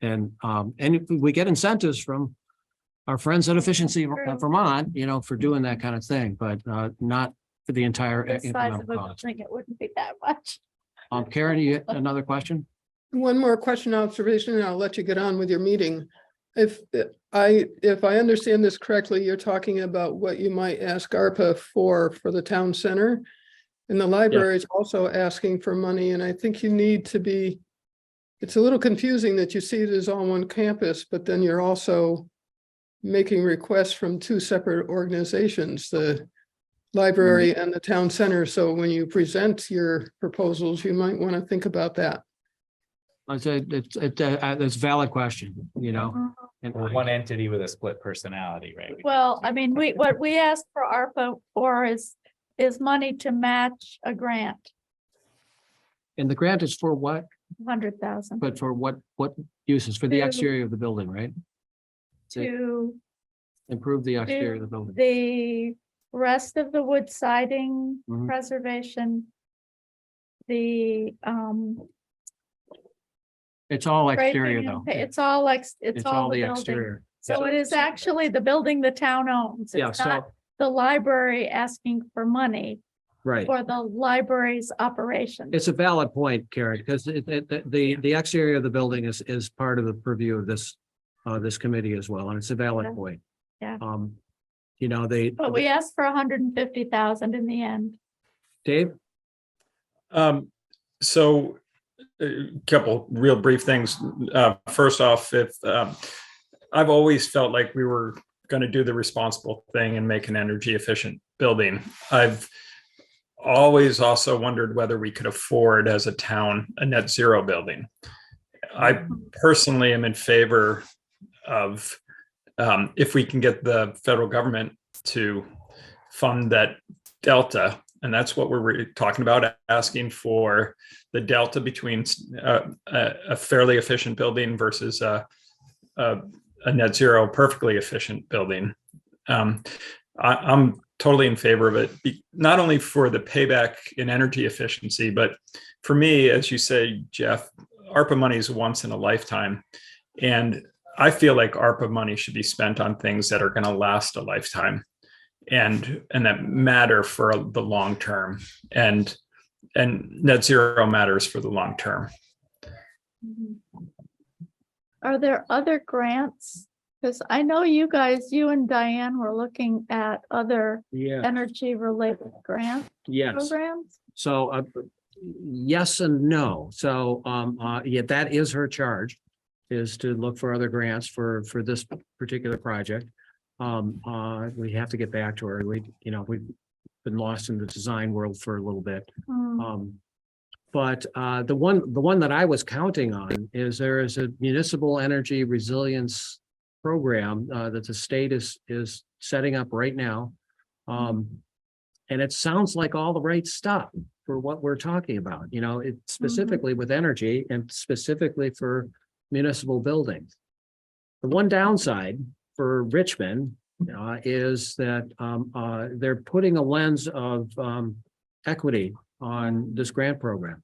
And if we get incentives from our friends at Efficiency Vermont, you know, for doing that kind of thing, but not for the entire The size incremental of a cost. building, it wouldn't be that much. Karen, you another question? One more question, observation, and I'll let you get on with your meeting. If I understand this correctly, you're talking about what you might ask ARPA for the town center. And the library is also asking for money, and I think you need to be, it's a little confusing that you see it as all one campus, but then you're also making requests from two separate organizations, the library and the town center. So when you present your proposals, you might want to think about that. It's a valid question, you know. And We're one entity with a split personality, right? Well, I mean, what we asked for ARPA for is money to match a grant, and the grant is for what? 100,000 But for what uses? For the To- exterior of the building, right? to Improve the exterior of the do building. the rest of the wood siding Mhm. preservation. The It's all exterior scraping though. and it's all like, it's It's all all the the building. exterior. So it is actually the building the town owns. Yeah, It's so, not the library asking for money right. for the library's operation. It's a valid point, Karen, because the exterior of the building is part of the purview of this committee as well, and it's a valid Yeah. point. Yeah. You know, But we asked for 150,000 in the end. Dave? So a couple real brief things. First off, if I've always felt like we were going to do the responsible thing and make an energy efficient building. I've always also wondered whether we could afford as a town a net zero building. I personally am in favor of if we can get the federal government to fund that delta. And that's what we're talking about, asking for the delta between a fairly efficient building versus a net zero, perfectly efficient building. I'm totally in favor of it, not only for the payback in energy efficiency, but for me, as you say, Jeff, ARPA money is once in a lifetime. And I feel like ARPA money should be spent on things that are going to last a lifetime and that matter for the long term, and net zero matters for the long term. Are there other grants? Because I know you guys, you and Diane were looking at other Yeah, energy related grant yes. programs. So yes and no. So yeah, that is her charge, is to look for other grants for this particular project. We have to get back to her. We've been lost in the design world for a little bit. But the one that I was counting on is there is a municipal energy resilience program that the state is setting up right now. And it sounds like all the right stuff for what we're talking about, it specifically with energy and specifically for municipal buildings. The one downside for Richmond is that they're putting a lens of equity on this grant program.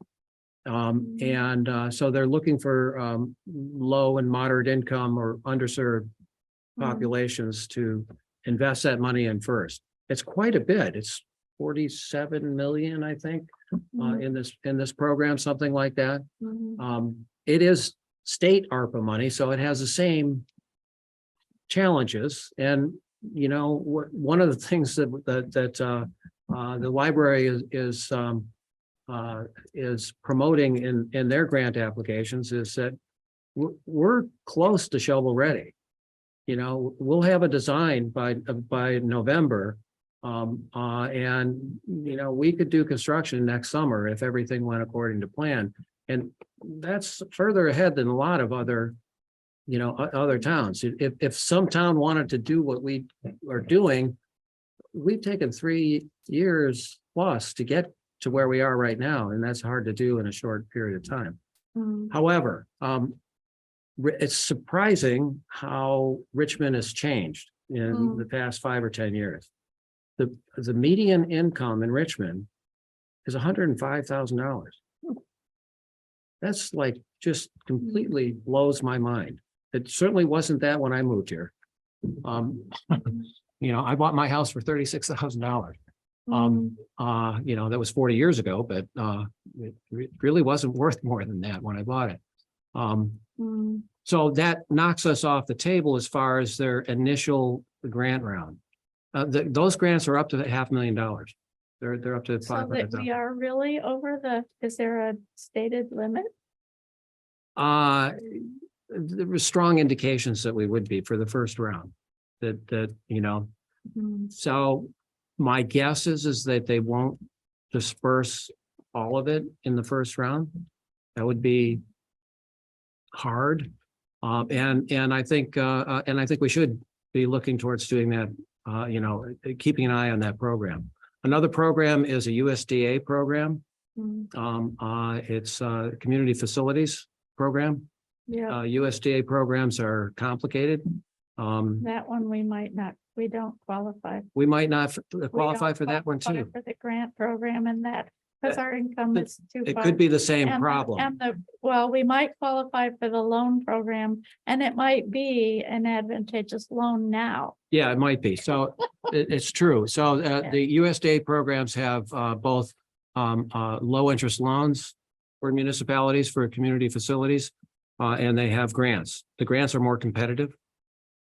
And so they're looking for low and moderate income or underserved populations to invest that money in first. It's quite a bit. It's 47 million, I think, in this program, something like that. It is state ARPA money, so it has the same challenges. And one of the things that the library is promoting in their grant applications is that we're close to shovel ready. we'll have a design by November. And, we could do construction next summer if everything went according to plan. And that's further ahead than a lot of other, other towns. If some town wanted to do what we are doing, we've taken 3 years plus to get to where we are right now, and that's hard to do in a short period of time. However, it's surprising how Richmond has changed in the past 5 or 10 years. The median income in Richmond is $105,000. That's like just completely blows my mind. It certainly wasn't that when I moved here. I bought my house for $36,000. That was 40 years ago, but it really wasn't worth more than that when I bought it. So that knocks us off the table as far as their initial grant round. Those grants are up to $500,000. They're up to So that 500,000. we are really over is there a stated limit? There were strong indications that we would be for the first round. So my guess is that they won't disperse all of it in the first round. That would be hard. And I think we should be looking towards doing that, keeping an eye on that program. Another program is a USDA program. It's a community facilities program. Yeah, USDA programs are complicated. that one we don't qualify. We might not We qualify don't for that one qualify too. For the grant program and that, because our income is too It far. could be the same And problem. well, we might qualify for the loan program and it might be an advantageous loan now. Yeah, it might be. So it's true. So the USDA programs have both low interest loans for municipalities for community facilities, and they have grants. The grants are more competitive.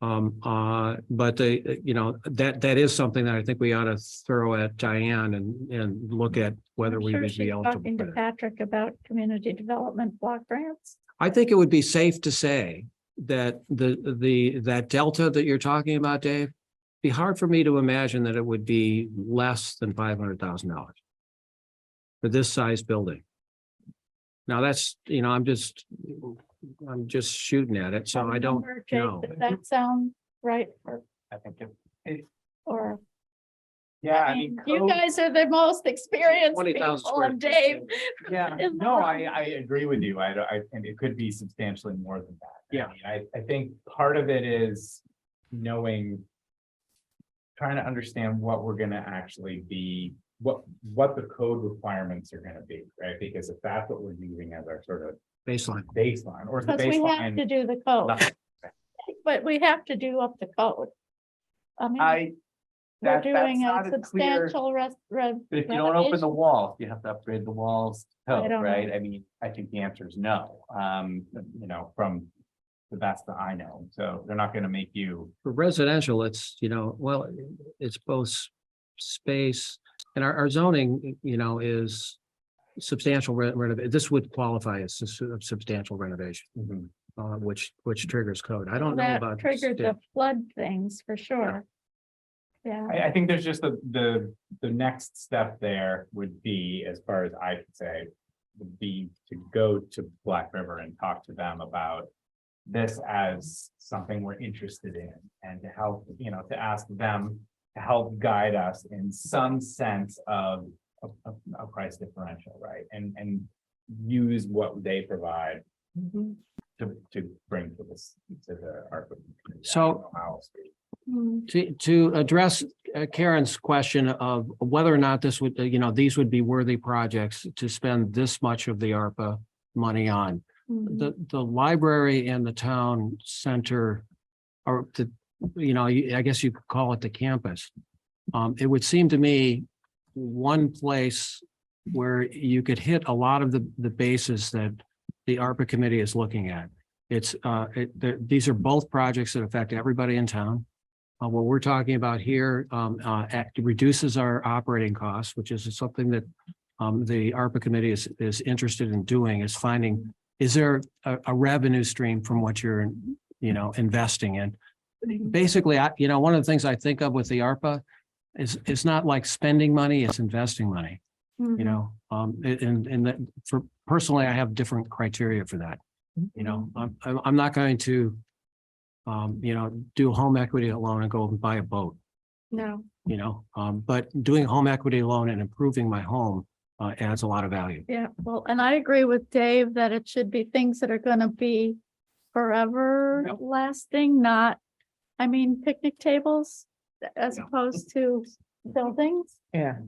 But that is something that I think we ought to throw at Diane and look at whether I'm we sure would she's be eligible talking for to that. Patrick about community development block grants. I think it would be safe to say that that delta that you're talking about, Dave, be hard for me to imagine that it would be less than $500,000 for this size building. Now that's, I'm just shooting at it, so I don't Remember, Jake, know. does that sound right? I think it, Or, yeah, I mean, you guys are the most experienced 20,000 people, square and Dave. yeah, is no, the- I agree with you. I think it could be substantially more than that. Yeah. I think part of it is trying to understand what we're gonna actually be, what the code requirements are gonna be, right? Because if that's what we're using as our sort of Baseline. baseline, or the Because we have to baseline. do the code, Nothing. but we have to do up the code. I mean, we're That's doing a not as clear. substantial But if you don't open the renovation. walls, you have to upgrade the walls, code, don't right? know. I mean, I think the answer is no. From the best that I know, so they're not gonna make you. For residential, it's, well, it's both space and our zoning, is substantial renovation. This would qualify as a substantial renovation, which triggers code. I don't know That about. triggered state. the flood things for sure. Yeah, I think there's just the next step there would be, as far as I could say, would be to go to Black River and talk to them about this as something we're interested in, and to help, to ask them to help guide us in some sense of a price differential, right? And use what they provide to bring to the ARPA. So- I don't know how else to- To address Karen's question of whether or not this would, these would be worthy projects to spend this much of the ARPA money on. The library and the town center, or I guess you could call it the campus. It would seem to me one place where you could hit a lot of the bases that the ARPA committee is looking at. These are both projects that affect everybody in town. What we're talking about here reduces our operating costs, which is something that the ARPA committee is interested in doing, is finding, is there a revenue stream from what you're, investing in? basically, one of the things I think of with the ARPA is it's not like spending money, it's investing money, and that for personally, I have different criteria for that. I'm not going to, do home equity loan and go and buy a boat, No, but doing home equity loan and improving my home adds a lot of value. yeah, well, and I agree with Dave that it should be things that are gonna be forever Yep. lasting, not, I mean, picnic tables as opposed to buildings, Yeah,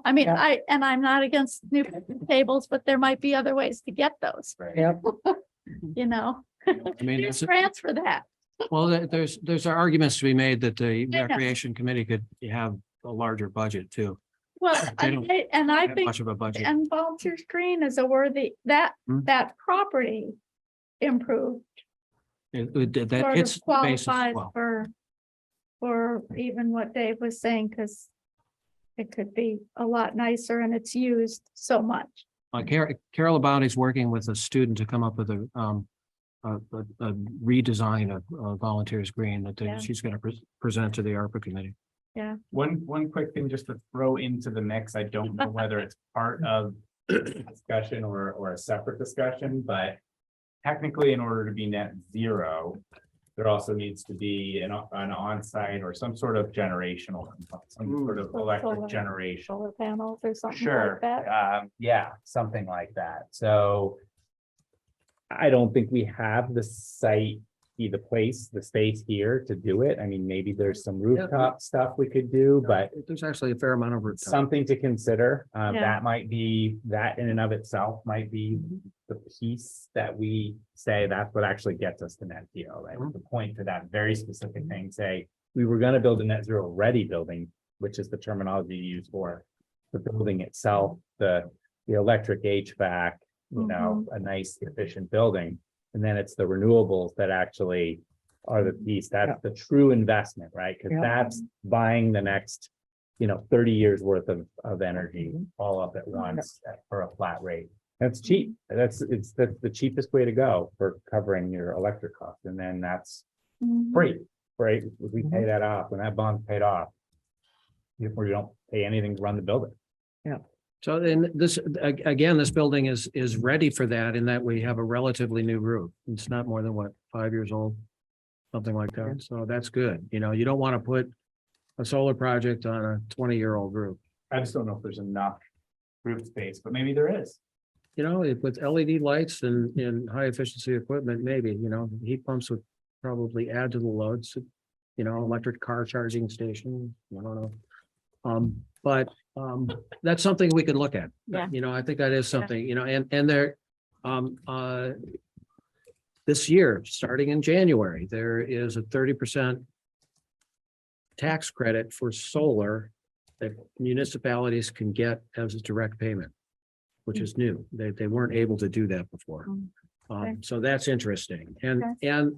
I mean, Yeah. I'm not against new picnic tables, but there might be other ways to get those, yep. you know? I mean, There's it's, grants for that. well, there's arguments to be made that the know. recreation committee could have a larger budget too. Well, They don't and I Have think, much of a budget. and Volunteers Green is a worthy, that Hmm. property improved. That Sort hits of the basis qualifies well. for even what Dave was saying, because it could be a lot nicer and it's used so much. Carol Abound is working with a student to come up with a redesign of Volunteers Green that Yeah. she's going to present to the ARPA committee. One quick thing just to throw into the mix. I don't know whether it's part of discussion or a separate discussion, but technically, in order to be net zero, there also needs to be an on-site or some sort of generational, some sort of electric Solar. generation. Solar panels or something Sure, like that. Yeah, something like that. So I don't think we have the site, the space here to do it. I mean, maybe there's some rooftop stuff we could do, but There's actually a fair amount of rooftop. something to consider. Yeah. That might be, that in and of itself might be the piece that we say that's what actually gets us to net zero, right? To point to that very specific thing, say, we were gonna build a net zero ready building, which is the terminology used for the building itself, the electric HVAC, a nice efficient building. And then it's the renewables that actually are the piece, that's the true investment, right? Because Yeah. that's buying the next, 30 years worth of energy all up at once for a flat rate. That's cheap. That's the cheapest way to go for covering your electric costs. And then that's Mhm. free, right? If we pay that off, when that bond's paid off, we don't pay anything to run the building. So then this, again, this building is ready for that in that we have a relatively new roof. It's not more than 5 years old, something like that. So that's good. You don't want to put a solar project on a 20-year-old roof. I just don't know if there's enough roof space, but maybe there is. With LED lights and high efficiency equipment, maybe, heat pumps would probably add to the loads. Electric car charging station, I don't know. But that's something we could look at. Yeah. I think that is something, and there, this year, starting in January, there is a 30% tax credit for solar that municipalities can get as a direct payment, which is new. They weren't able to do that before. Okay. So that's interesting. And Okay.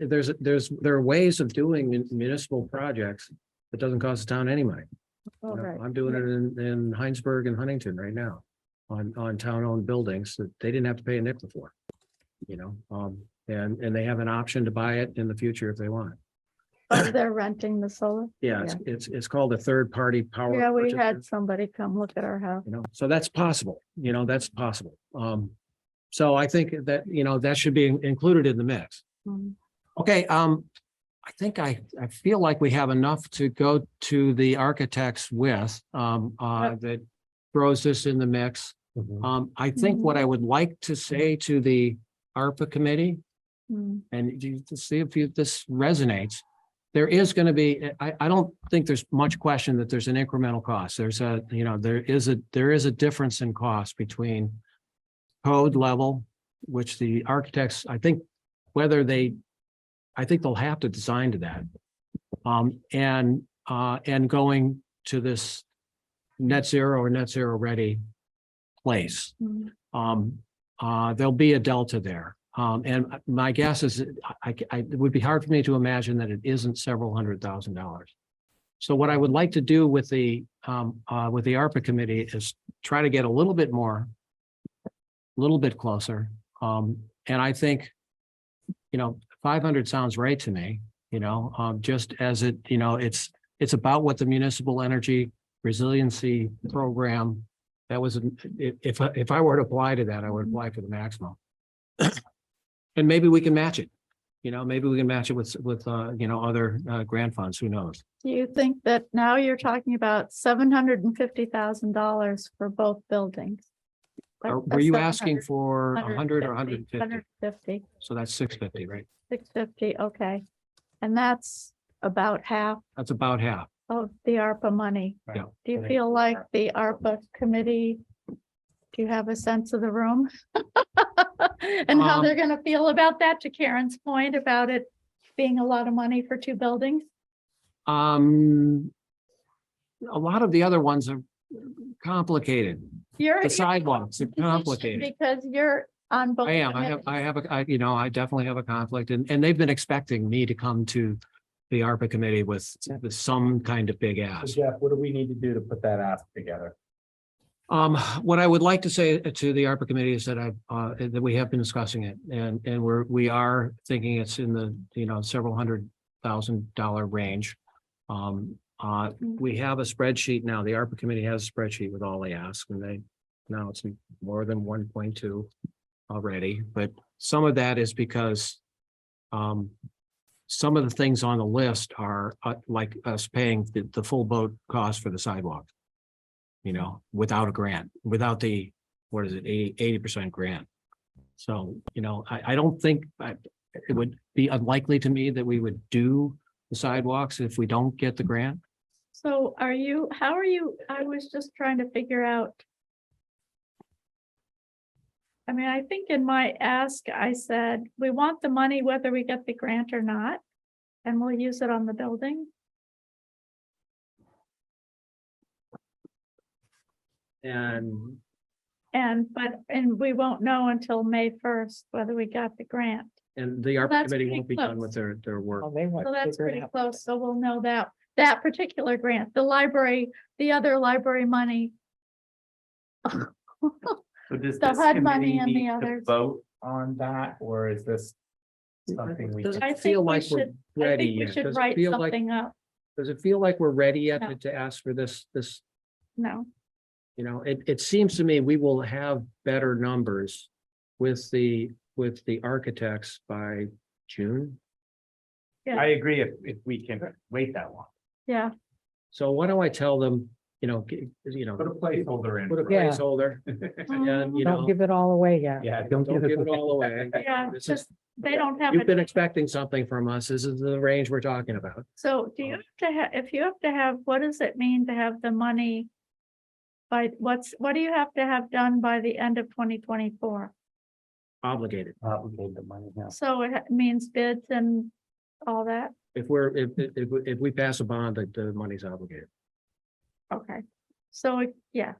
there are ways of doing municipal projects that doesn't cost the town any money. All right. I'm doing it in Heinsberg and Huntington right now on town-owned buildings that they didn't have to pay a nickel for. And they have an option to buy it in the future if they want. They're renting the solar. Yeah, it's called a third-party power. Yeah, we purchaser, had somebody come look at our house. So that's possible, that's possible. So I think that, that should be included in the mix. Mhm. Okay, I think I feel like we have enough to go to the architects with, that throws this in the mix. I think what I would like to say to the ARPA committee, Mm. and to see if this resonates, there is going to be, I don't think there's much question that there's an incremental cost. There's there is a difference in cost between code level, which the architects, I think they'll have to design to that. And going to this net zero or net zero ready place. Mm. There'll be a delta there. And my guess is it would be hard for me to imagine that it isn't several $100,000. So what I would like to do with the ARPA committee is try to get a little bit more, a little bit closer. And I think, 500 sounds right to me. Just as it's about what the municipal energy resiliency program, that was, if I were to apply to that, I would apply for the maximum. And maybe we can match it, maybe we can match it with other grant funds, who knows? Do you think that now you're talking about $750,000 for both buildings? Were you asking for 100 or 150? 150, So that's 650, right? 650, okay. And that's about half That's about half. of the ARPA money. Yeah. Do you feel like the ARPA committee, do you have a sense of the room? And how they're gonna feel about that, to Karen's point about it being a lot of money for two buildings? A lot of the other ones are complicated. You're The sidewalks are complicated. because you're on both. I am, committees. I definitely have a conflict, and they've been expecting me to come to the ARPA committee with some kind of big So ask. Jeff, what do we need to do to put that ask together? What I would like to say to the ARPA committee is that that we have been discussing it, and we are thinking it's in the, several $100,000 range. We have a spreadsheet now. The ARPA committee has a spreadsheet with all they ask, and now it's more than 1.2 already, but some of that is because some of the things on the list are like us paying the full boat cost for the sidewalk. Without a grant, without the, 80% grant. So, I don't think it would be unlikely to me that we would do the sidewalks if we don't get the grant. So how are you, I was just trying to figure out. I mean, I think in my ask, I said, we want the money whether we get the grant or not, and we'll use it on the building. And And we won't know until May 1st whether we got the grant. the ARPA that's committee pretty won't be done close. with their work. Oh, they want So to that's figure it pretty out. close, so we'll know that particular grant, the library, the other library money. So does The this HUD money committee and the need to others. vote on that, or is this something we? Doesn't I think feel we like we're should- I ready think we yet. should Does it write feel like, something up. does it feel like we're ready yet No. to ask for this? No, It seems to me we will have better numbers with the architects by June. I agree if we can wait that long. yeah, So why don't I tell them, Put a placeholder in. put a for it. Yeah. placeholder and, Don't give it all away yet. Yeah, don't give it all away. yeah, This is, just, they don't have you've it. been expecting something from us. This is the range we're talking about. So do you have to have, if you have to have, what does it mean to have the money? What do you have to have done by the end of 2024? Obligated. Obligate the money, yeah. So it means bids and all that? If we pass a bond, the money's obligated. Okay, so, yeah.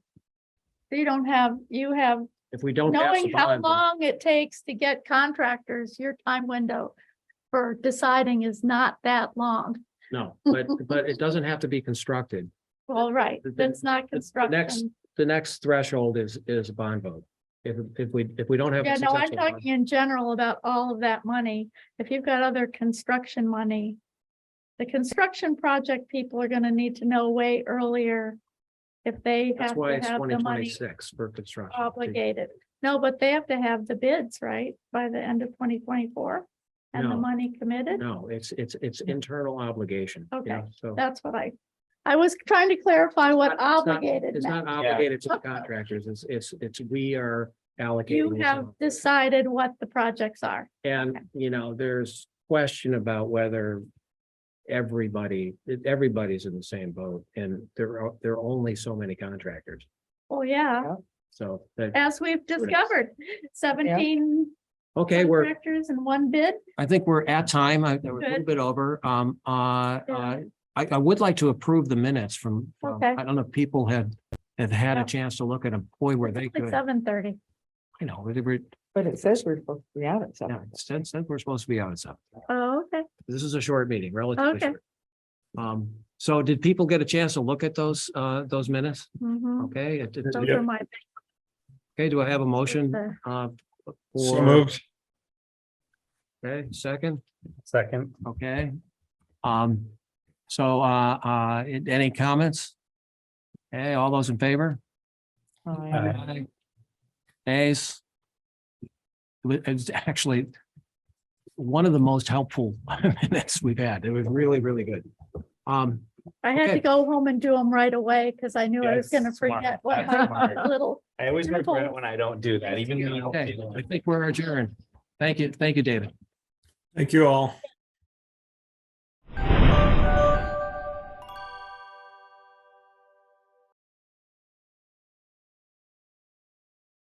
So you have, If we don't pass a knowing how bond, then- long it takes to get contractors, your time window for deciding is not that long. no, but it doesn't have to be constructed. Well, right, The- that's not construction. The next threshold is a bond vote. If we don't have. a Yeah, no, I'm successful bond- talking in general about all of that money. If you've got other construction money, the construction project people are gonna need to know way earlier if they That's have why to it's have the money 2026 for construction. obligated. No, but they have to have the bids, right, by the end of 2024? And the No. money committed? No, it's internal obligation. you know, Okay. So. That's what I was trying to clarify what It's not- obligated It's meant. not obligated to the contractors. We are allocating. You this have amount. decided what the projects are. And, there's question about whether everybody's in the same boat, and there are only so many contractors. Oh, yeah, So that, as we've discovered, 17 okay, contractors and one bid. I think we're at time. We're a little Good. bit over. Yeah. I would like to approve the minutes from, Okay. I don't know if people have had Yeah. a chance to look at them. Boy, were they It's good. 7:30. I know, they were, But it says we're supposed to be out at yeah, seven. said we're supposed to be out at 7. Oh, okay. This is a short meeting, relatively Okay. short. So did people get a chance to look at those minutes? Mhm. Okay. Those are my. Okay, do I have a motion? the- So For, moved. okay, second, Second, okay. Any comments? Hey, all those in favor? Aye. Nays? It's actually one of the most helpful minutes we've had. It was really, really good. I had Okay. to go home and do them right away because I knew I was Yes, gonna smart. forget what That's my smart. little. I always Simple. regret when I don't do that, even though. Okay, I think we're adjourned. Thank you, David. Thank you all.